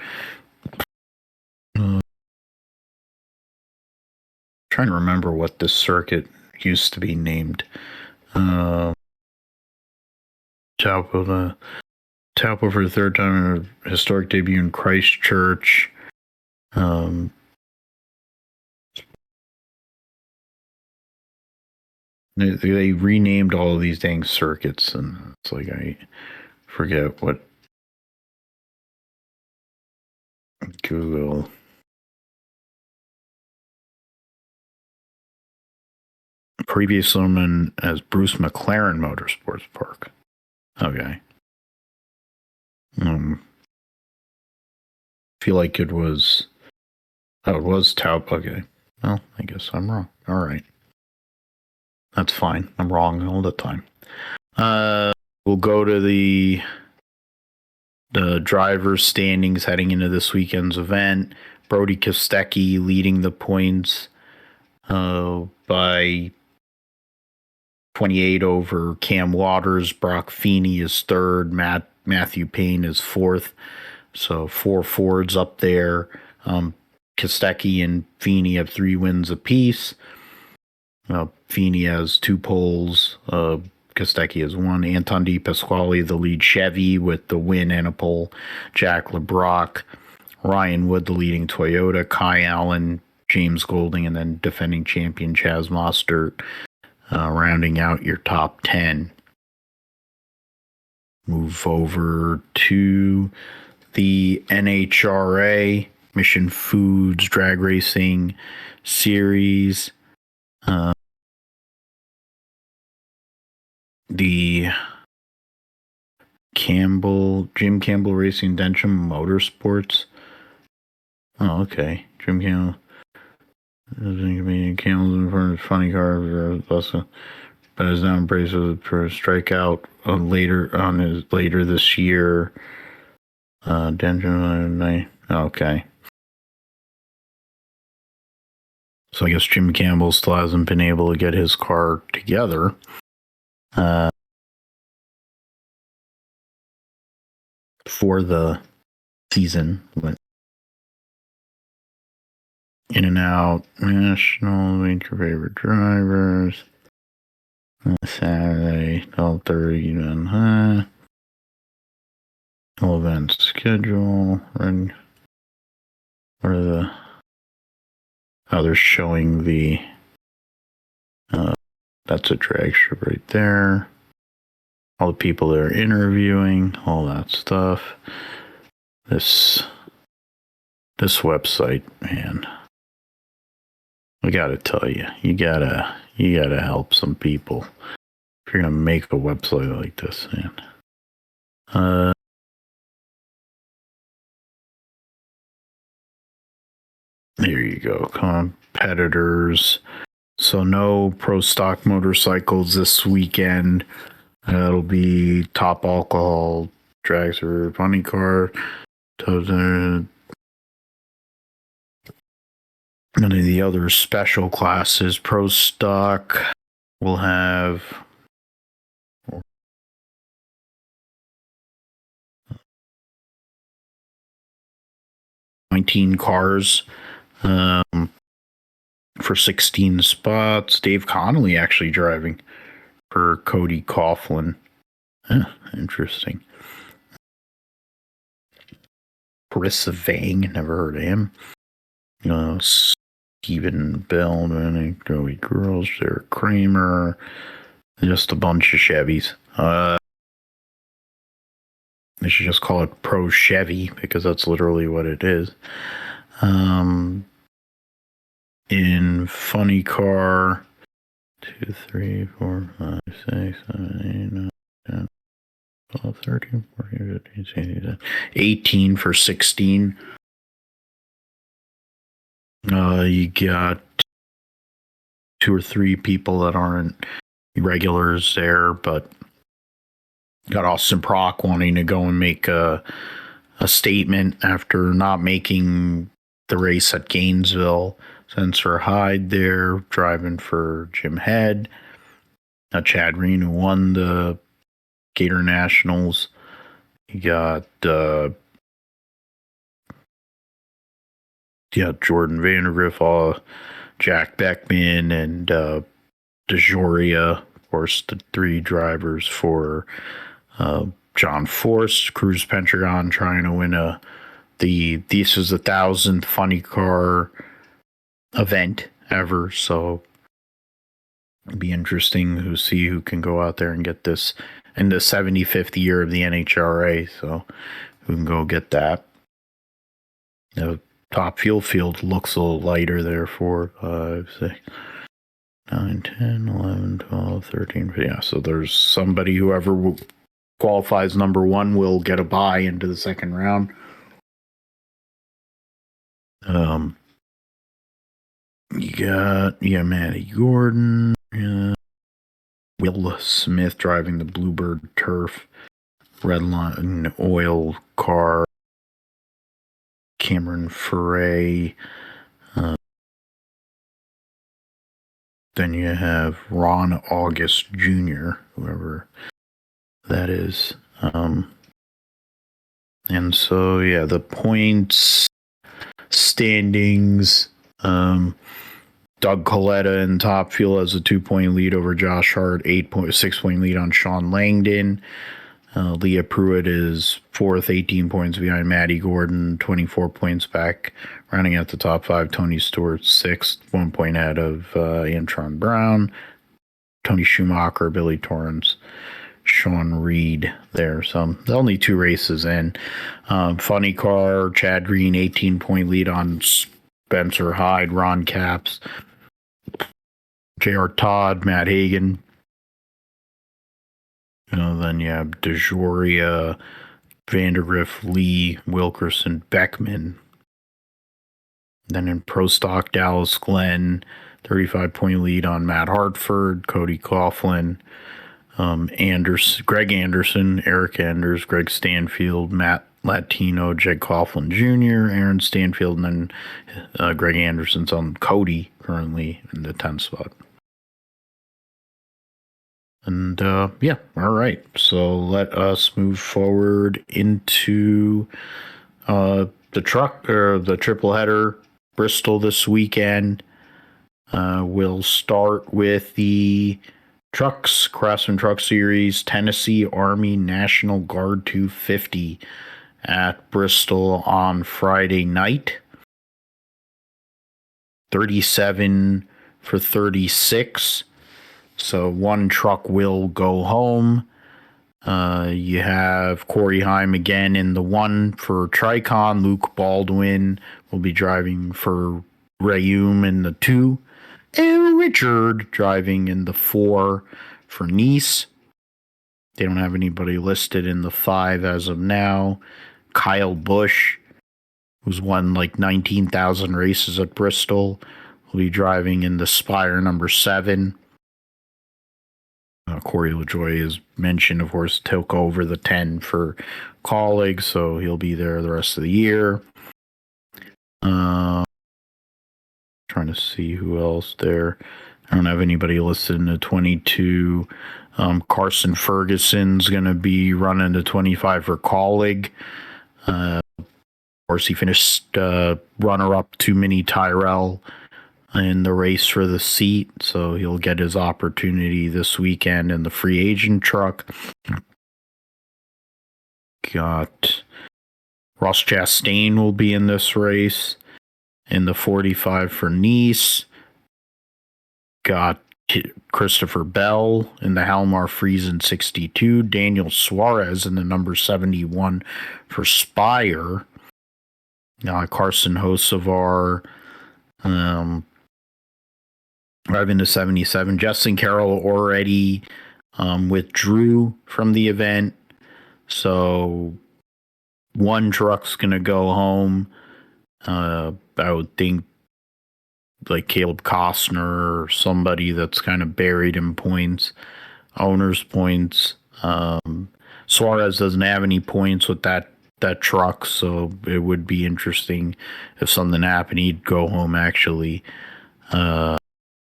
Trying to remember what this circuit used to be named. Taupo for the third time in a historic debut in Christchurch. They renamed all of these dang circuits, and it's like I forget what. Google. Previously known as Bruce McLaren Motorsports Park. Okay. Feel like it was. Oh, it was Taupo. Okay. Well, I guess I'm wrong. All right. That's fine. I'm wrong all the time. We'll go to the drivers' standings heading into this weekend's event. Brody Kostecki leading the points by 28 over Cam Waters. Brock Feeney is third. Matthew Payne is fourth. So 4 Fords up there. Kostecki and Feeney have 3 wins apiece. Feeney has 2 poles. Kostecki has 1. Anton De Pasquale, the lead Chevy, with the win and a pole. Jack LeBrock. Ryan Wood, the leading Toyota. Kai Allen, James Golding, and then defending champion Chaz Mostert, rounding out your top 10. Move over to the NHRA, Mission Foods Drag Racing Series. The Jim Campbell Racing Densham Motorsports. Oh, okay. Jim Campbell. Campbell's in front of funny car, but is now embraced for a strikeout later this year. Densham. Okay. So I guess Jim Campbell still hasn't been able to get his car together. For the season, went in and out. National, meet your favorite drivers. Saturday, 12:30, then all event schedule. And what are the? Oh, they're showing the. That's a drag strip right there. All the people they're interviewing, all that stuff. This website, man. I gotta tell you, you gotta help some people if you're gonna make a website like this, man. There you go, competitors. So no pro stock motorcycles this weekend. It'll be top alcohol drags or funny car. None of the other special classes. Pro Stock will have 19 cars for 16 spots. Dave Connolly actually driving for Cody Coughlin. Interesting. Chris Vang, never heard of him. Stephen Bell, Joey Girls, Derek Kramer, just a bunch of Chevys. They should just call it Pro Chevy because that's literally what it is. In funny car, 2, 3, 4, 5, 6, 7, 8, 9, 10, 12, 13, 14, 15, 16, 18 for 16. You got 2 or 3 people that aren't regulars there, but got Austin Prock wanting to go and make a statement after not making the race at Gainesville. Spencer Hyde there driving for Jim Head. Chad Reen, who won the Gator Nationals. You got Jordan Vandergriff, Jack Beckman, and DeJoria, of course, the 3 drivers for John Forst, Cruz Pentagon, trying to win this is the 1,000th funny car event ever, so it'll be interesting to see who can go out there and get this in the 75th year of the NHRA, so who can go get that. The top field looks a little lighter there, 4, 5, 6, 9, 10, 11, 12, 13, yeah, so there's somebody, whoever qualifies number 1 will get a bye into the second round. You got Matty Gordon, Will Smith driving the Bluebird Turf, Redline Oil car, Cameron Foray. Then you have Ron August Jr., whoever that is. And so, yeah, the points standings. Doug Coletta in top fuel has a 2-point lead over Josh Hart, 6-point lead on Sean Langdon. Leah Pruitt is 4th, 18 points behind Matty Gordon, 24 points back. Rounding out the top 5, Tony Stewart 6th, 1 point ahead of Antron Brown, Tony Schumacher, Billy Torrance, Sean Reed there. So only 2 races in. Funny car, Chad Green, 18-point lead on Spencer Hyde, Ron Capps, J.R. Todd, Matt Hagan. Then you have DeJoria, Vandergriff, Lee, Wilkerson, Beckman. Then in Pro Stock, Dallas Glenn, 35-point lead on Matt Hartford, Cody Coughlin, Greg Anderson, Eric Anders, Greg Stanfield, Matt Latino, Jed Coughlin Jr., Aaron Stanfield, and then Greg Anderson's on Cody currently in the 10th spot. And all right. So let us move forward into the triple header, Bristol this weekend. We'll start with the Craftsman Truck Series Tennessee Army National Guard 250 at Bristol on Friday night. 37 for 36. So 1 truck will go home. You have Corey Heim again in the 1 for Tricon. Luke Baldwin will be driving for Rayum in the 2. And Richard driving in the 4 for Nice. They don't have anybody listed in the 5 as of now. Kyle Busch, who's won like 19,000 races at Bristol, will be driving in the Spire number 7. Corey LaJoy is mentioned, of course, took over the 10 for Colleague, so he'll be there the rest of the year. Trying to see who else there. I don't have anybody listed in the 22. Carson Ferguson's going to be running the 25 for Colleague. Of course, he finished runner-up to Mini Tyrell in the race for the seat, so he'll get his opportunity this weekend in the free agent truck. Got Ross Chastain will be in this race in the 45 for Nice. Got Christopher Bell in the Halmar Friesen 62. Daniel Suarez in the number 71 for Spire. Carson Hocevar driving the 77. Justin Carroll already withdrew from the event. So one truck's going to go home. I would think like Caleb Costner or somebody that's kind of buried in points, owner's points. Suarez doesn't have any points with that truck, so it would be interesting if something happened. He'd go home actually. And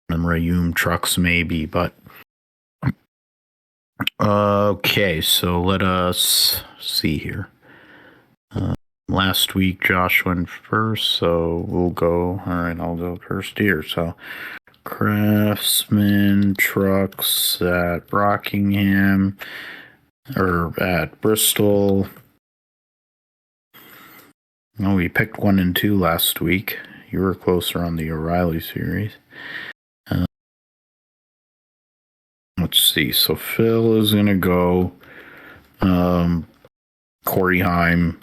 Rayum trucks maybe, but okay, so let us see here. Last week, Josh went first, so we'll go. All right, I'll go first here. So, Craftsman trucks at Rockingham or at Bristol. Oh, we picked 1 and 2 last week. You were closer on the Oreilly series. Let's see. So, Phil is going to go Corey Heim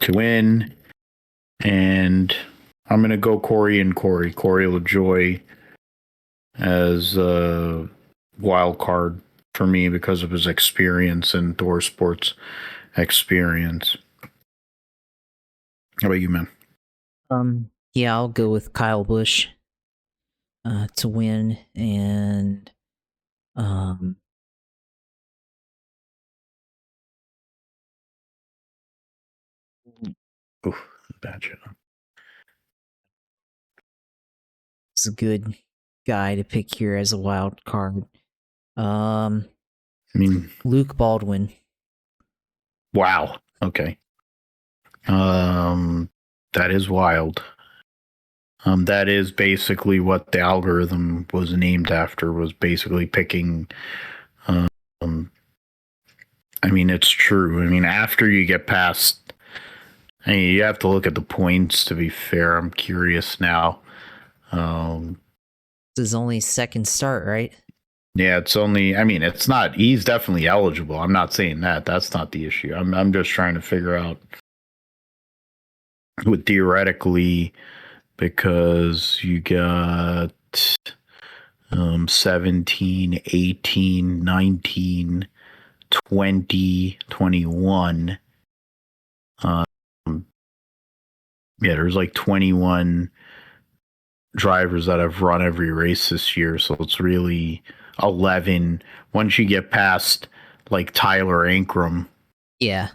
to win, and I'm going to go Corey LaJoy as a wild card for me because of his experience and Thor Sports experience. How about you, man? Yeah, I'll go with Kyle Busch to win, and Oof, bad shit. it's a good guy to pick here as a wild card. I mean, Luke Baldwin. Wow. Okay. That is wild. That is basically what the algorithm was named after, was basically picking. I mean, it's true. I mean, after you get past, I mean, you have to look at the points, to be fair. I'm curious now. This is only second start, right? Yeah, it's only, I mean, it's not, he's definitely eligible. I'm not saying that. That's not the issue. I'm just trying to figure out what theoretically, because you got 17, 18, 19, 20, 21. Yeah, there's like 21 drivers that have run every race this year, so it's really 11 once you get past like Tyler Ankrum. Yeah.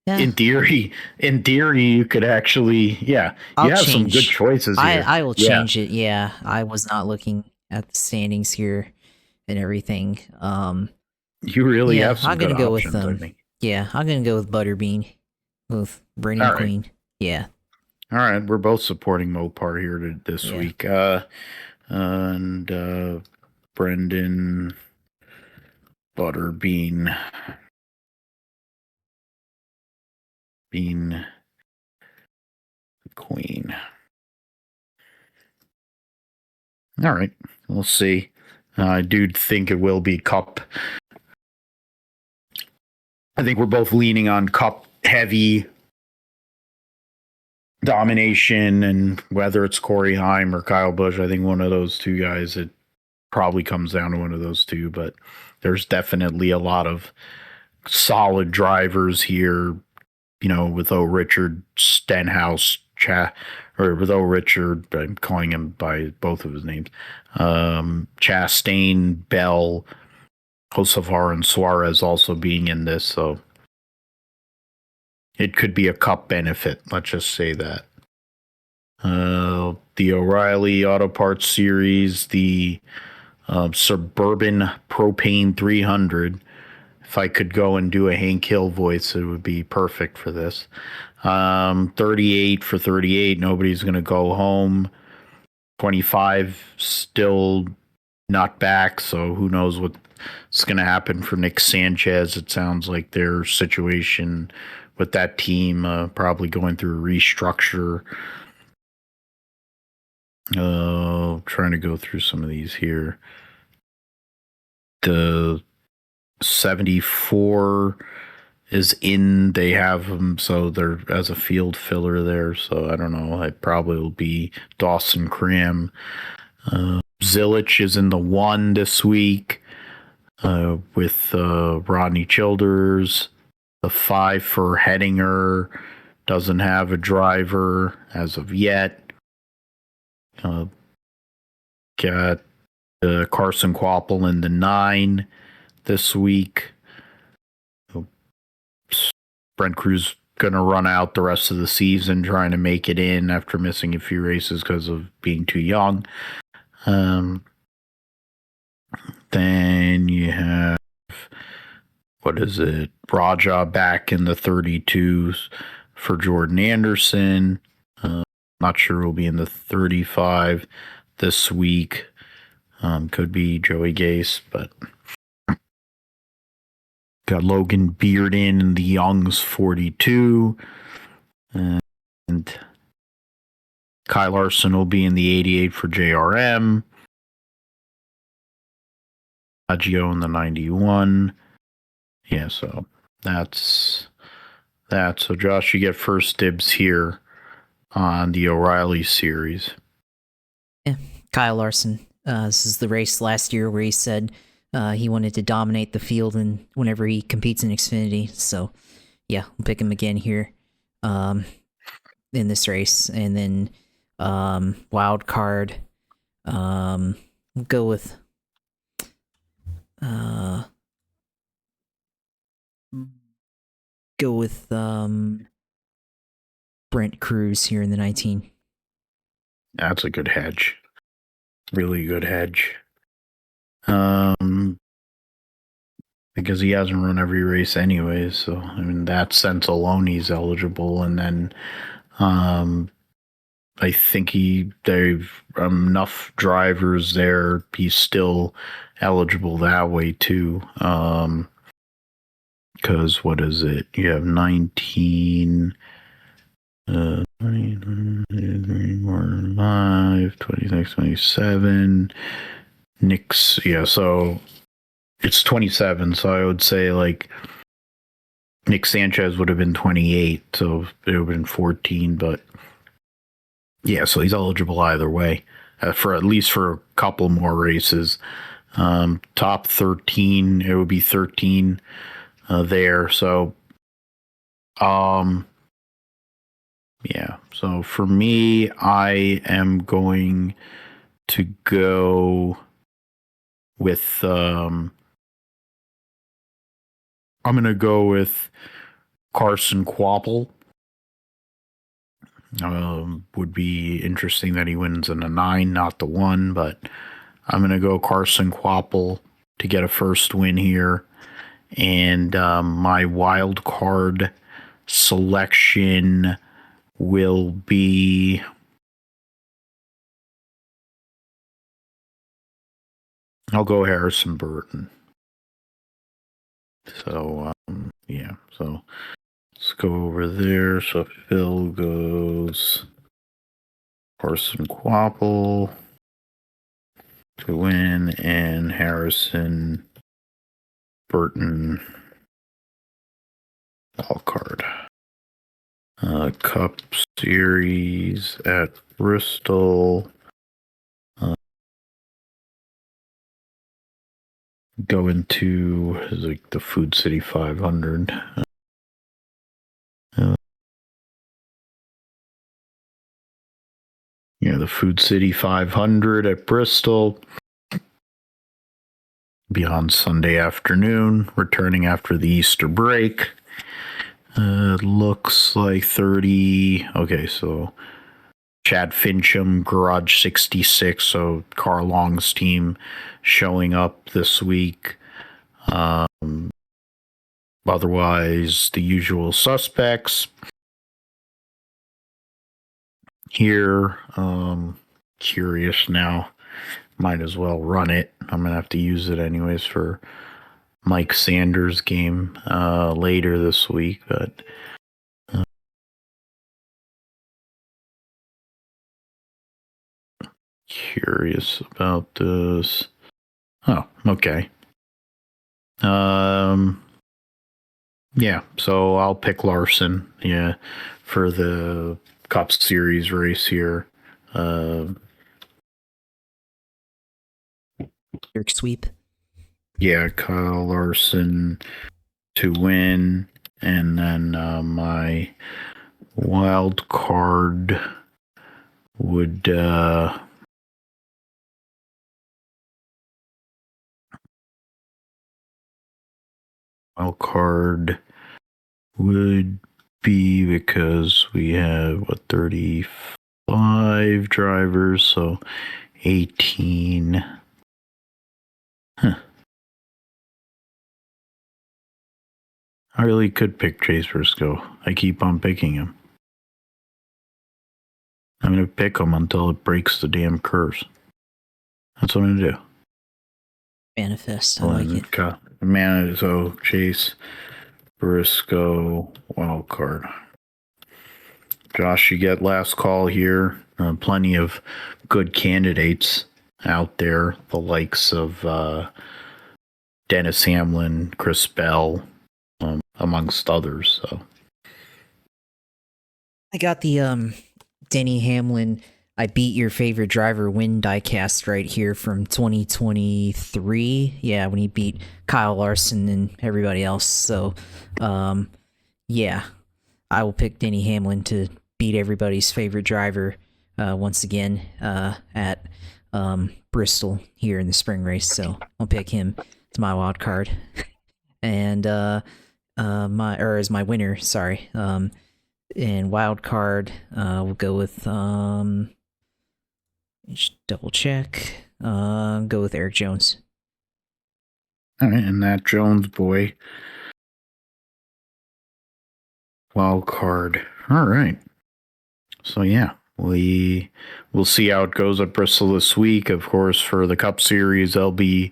In theory you could actually, you have some good choices here. I will change it. Yeah, I was not looking at the standings here and everything. You really have some good options, I think. Yeah, I'm gonna go with Butterbean with Brennan Queen. Yeah. All right, we're both supporting Mopar here this week. And Brendan Butterbean. Bean Queen. All right, we'll see. I do think it will be Cup. I think we're both leaning on Cup heavy domination, and whether it's Corey Heim or Kyle Busch, I think one of those two guys, it probably comes down to one of those two, but there's definitely a lot of solid drivers here, you know, with Richard Stenhouse, with Richard, I'm calling him by both of his names, Chastain, Bell, Hocevar, and Suarez also being in this, so it could be a Cup benefit. Let's just say that. the Oreilly Auto Parts Series, the Suburban Propane 300. If I could go and do a Hank Hill voice, it would be perfect for this. 38 for 38. Nobody's going to go home. 25 still not back, so who knows what's going to happen for Nick Sanchez. It sounds like their situation with that team probably going through a restructure. Trying to go through some of these here. The 74 is in. They have them, so they're as a field filler there. So I don't know. It probably will be Dawson Cram. Zilich is in the 1 this week with Rodney Childers. The 5 for Hettinger doesn't have a driver as of yet. Got Carson Quapple in the 9 this week. Brent Cruz gonna run out the rest of the season trying to make it in after missing a few races because of being too young. Then you have, what is it? Raja back in the 32s for Jordan Anderson. Not sure he'll be in the 35 this week. Could be Joey Gase, but got Logan Bearden in the Youngs 42. And Kyle Larson will be in the 88 for JRM. Agio in the 91. Yeah, so that's that. So Josh, you get first dibs here on the Oreilly series. Yeah, Kyle Larson. This is the race last year where he said he wanted to dominate the field and whenever he competes in Xfinity. So yeah, we'll pick him again here in this race. And then wild card, we'll go with Brent Cruz here in the 19. That's a good hedge. Really good hedge. Because he hasn't run every race anyway, so I mean that sense alone he's eligible, and then I think they've enough drivers there. He's still eligible that way too. Because what is it? You have 19, 5, 26, 27. Nick's, yeah, so it's 27. So I would say like Nick Sanchez would have been 28, so it would have been 14. But yeah, so he's eligible either way for at least for a couple more races. Top 13, it would be 13 there. So, yeah. So for me, I am going to go with I'm going to go with Carson Quapple. Would be interesting that he wins in the 9, not the 1, but I'm going to go Carson Quapple to get a first win here. And my wild card selection will be I'll go Harrison Burton. So, yeah. So, let's go over there. So, Phil goes Carson Quapple to win and Harrison Burton all card. Cup Series at Bristol. Go into like the Food City 500. Yeah, the Food City 500 at Bristol. Be on Sunday afternoon, returning after the Easter break. Looks like 30. Okay, so Chad Fincham, Garage 66, so Carl Long's team showing up this week. Otherwise, the usual suspects here. Curious now. Might as well run it. I'm going to have to use it anyways for Mike Sanders' game later this week, but curious about this. Oh, okay. Yeah, so I'll pick Larson, for the Cup Series race here. Dirk sweep. Yeah, Kyle Larson to win, and then my wild card would be, because we have 35 drivers, so 18. I really could pick Chase Briscoe. I keep on picking him. I'm going to pick him until it breaks the damn curse. That's what I'm going to do. Manifest. I like it. So Chase Briscoe wild card. Josh, you get last call here. Plenty of good candidates out there. The likes of Dennis Hamlin, Chris Bell, amongst others. So I got the Denny Hamlin I beat your favorite driver win diecast right here from 2023. Yeah, when he beat Kyle Larson and everybody else. So, yeah, I will pick Denny Hamlin to beat everybody's favorite driver once again at Bristol here in the spring race. So I'll pick him to my wild card, and as my winner. Sorry. And wild card, we'll go with just double check. Go with Eric Jones. All right, and that Jones boy. Wild card. All right. So yeah, we'll see how it goes at Bristol this week. Of course, for the Cup Series, they'll be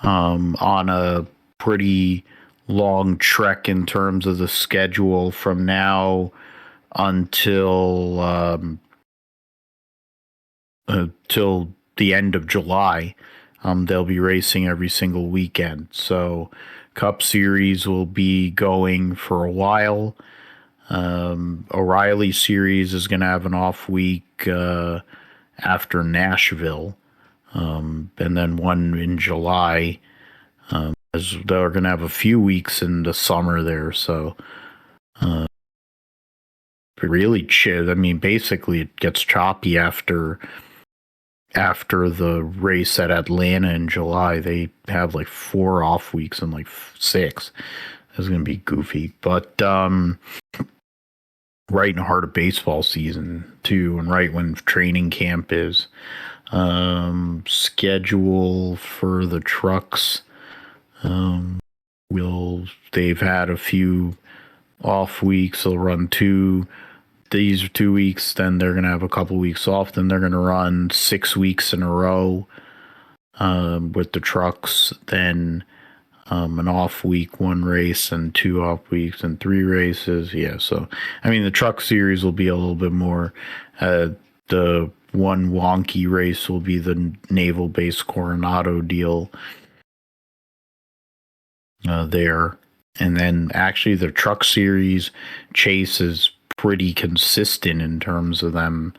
on a pretty long trek in terms of the schedule from now until the end of July. They'll be racing every single weekend. So Cup Series will be going for a while. Oreilly Series is going to have an off week after Nashville, and then one in July, as they're going to have a few weeks in the summer there. So really chill. I mean, basically it gets choppy after the race at Atlanta in July. They have like 4 off weeks and like 6. It's going to be goofy, but right in the heart of baseball season too, and right when training camp is. Schedule for the trucks. They've had a few off weeks. They'll run these 2 weeks, then they're going to have a couple weeks off, then they're going to run 6 weeks in a row with the trucks, then an off week, 1 race, and 2 off weeks and 3 races. Yeah, so I mean the truck series will be a little bit more. The one wonky race will be the naval base Coronado deal there, and then actually the truck series Chase is pretty consistent in terms of them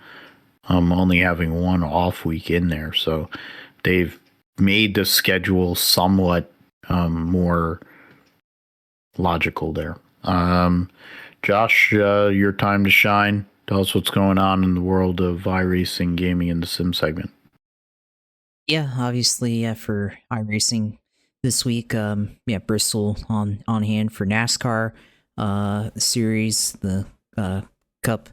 only having 1 off week in there, so they've made the schedule somewhat more logical there. Josh, your time to shine. Tell us what's going on in the world of iRacing, gaming, and the sim segment. Yeah, obviously, for iRacing this week, Bristol on hand for NASCAR series, the Cup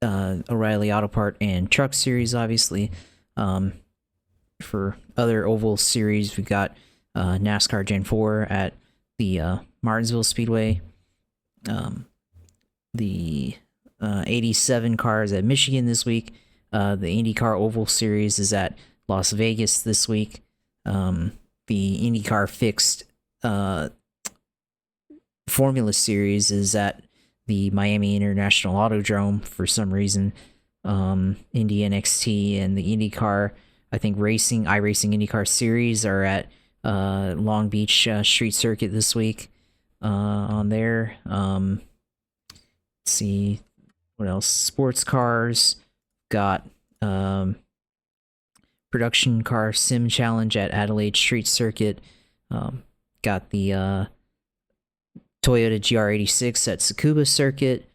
Oreilly Auto Part and Truck Series, obviously. For other oval series, we got NASCAR Gen 4 at the Martinsville Speedway. The 87 cars at Michigan this week. The IndyCar Oval Series is at Las Vegas this week. The IndyCar Fixed Formula Series is at the Miami International Autodrome for some reason. Indy NXT and the IndyCar, I think iRacing IndyCar Series are at Long Beach Street Circuit this week on there. Let's see what else. Sports cars got Production Car Sim Challenge at Adelaide Street Circuit. Got the Toyota GR86 at Tsukuba Circuit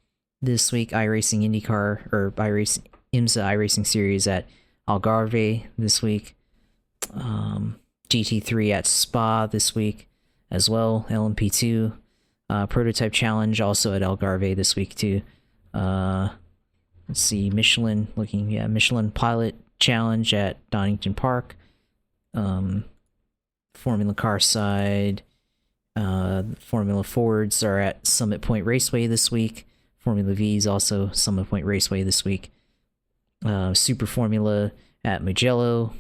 this week. iRacing IndyCar or IMSA iRacing Series at Algarve this week. GT3 at Spa this week as well. LMP2 Prototype Challenge also at Algarve this week too. Let's see, Michelin Pilot Challenge at Donington Park. Formula Car side, Formula Fords are at Summit Point Raceway this week. Formula V is also Summit Point Raceway this week. Super Formula at Mugello.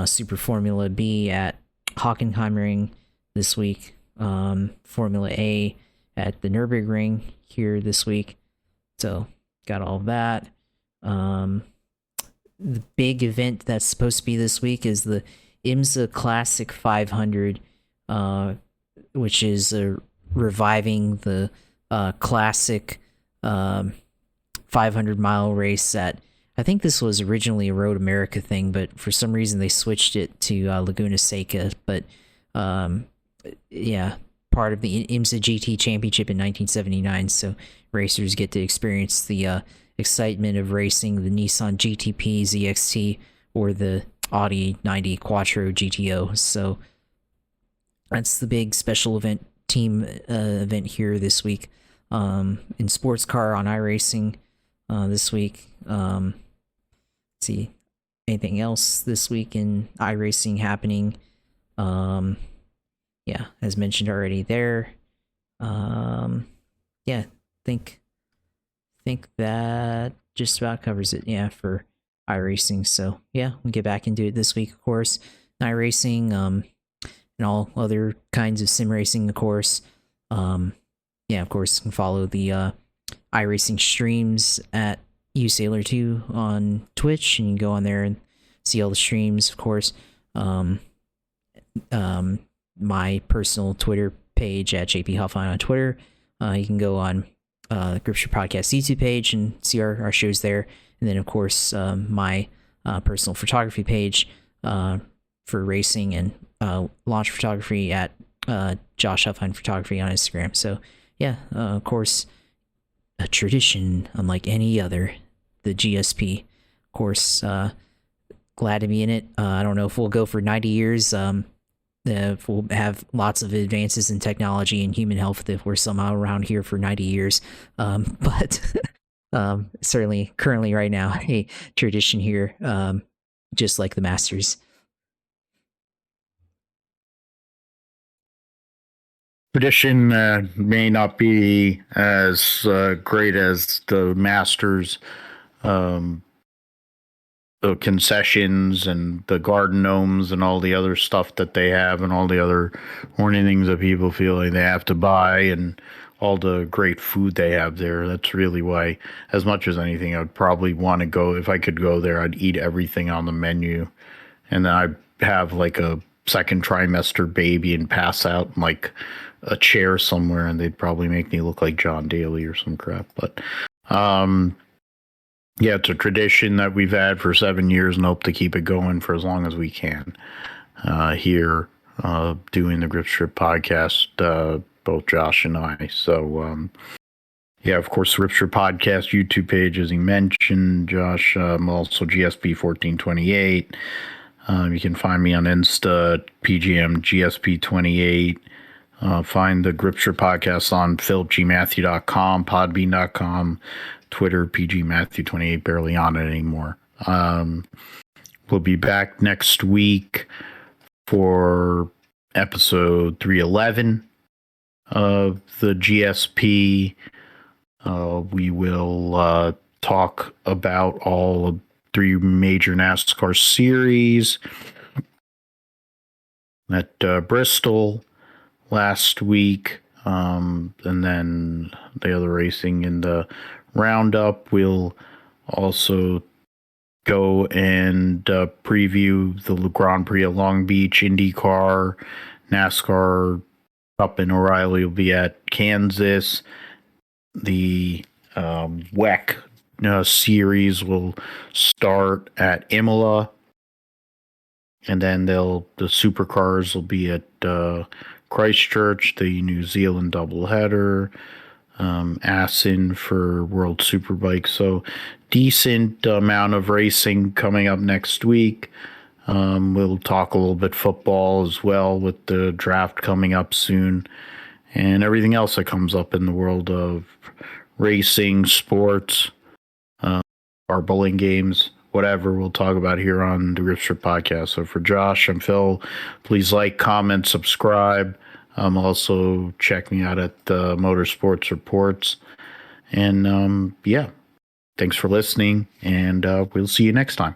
Super Formula B at Hockenheimring this week. Formula A at the Nürburgring here this week. So got all of that. The big event that's supposed to be this week is the IMSA Classic 500, which is reviving the classic 500-mile race at, I think this was originally a Road America thing, but for some reason they switched it to Laguna Seca. But yeah, part of the IMSA GT Championship in 1979, so racers get to experience the excitement of racing the Nissan GTP ZXT or the Audi 90 Quattro GTO. So that's the big special event team event here this week. In sports car on iRacing this week. Let's see, anything else this week in iRacing happening? Yeah, as mentioned already there. Yeah, think that just about covers it. Yeah, for iRacing. So yeah, we'll get back into it this week, of course. iRacing, and all other kinds of sim racing, of course. Yeah, of course, you can follow the iRacing streams at uSailor2 on Twitch, and you can go on there and see all the streams, of course. My personal Twitter page at JP Huffine on Twitter. You can go on the Gripster Podcast YouTube page and see our shows there. And then, of course, my personal photography page for racing and launch photography at Josh Huffine Photography on Instagram. So, yeah, of course, a tradition unlike any other, the GSP. Of course, glad to be in it. I don't know if we'll go for 90 years. If we'll have lots of advances in technology and human health if we're somehow around here for 90 years. But certainly currently right now, a tradition here, just like the Masters. Tradition may not be as great as the Masters. The concessions and the garden gnomes and all the other stuff that they have and all the other horny things that people feel like they have to buy and all the great food they have there. That's really why, as much as anything, I'd probably want to go. If I could go there, I'd eat everything on the menu. And then I'd have like a second trimester baby and pass out in like a chair somewhere, and they'd probably make me look like John Daly or some crap. But yeah, it's a tradition that we've had for 7 years and hope to keep it going for as long as we can here doing the Grip Strip podcast, both Josh and I. So, yeah, of course, the Grip Strip podcast YouTube page, as he mentioned, Josh, also GSP 1428. You can find me on Insta, PGM GSP 28. Find the Gripster podcast on philipgmatthew.com, podbean.com, Twitter, pgmatthew28, barely on it anymore. We'll be back next week for episode 311 of the GSP. We will talk about all of 3 major NASCAR series at Bristol last week, and then the other racing in the roundup. We'll also go and preview the Grand Prix at Long Beach, IndyCar, NASCAR up in Oreilly will be at Kansas. The WEC series will start at Imola, and then the supercars will be at Christchurch, the New Zealand doubleheader, Assen for World Superbike. So decent amount of racing coming up next week. We'll talk a little bit football as well with the draft coming up soon, and everything else that comes up in the world of racing, sports, our bowling games, whatever we'll talk about here on the Gripster podcast. So for Josh, I'm Phil. Please like, comment, subscribe. Also check me out at the Motorsports Reports. And yeah, thanks for listening, and we'll see you next time.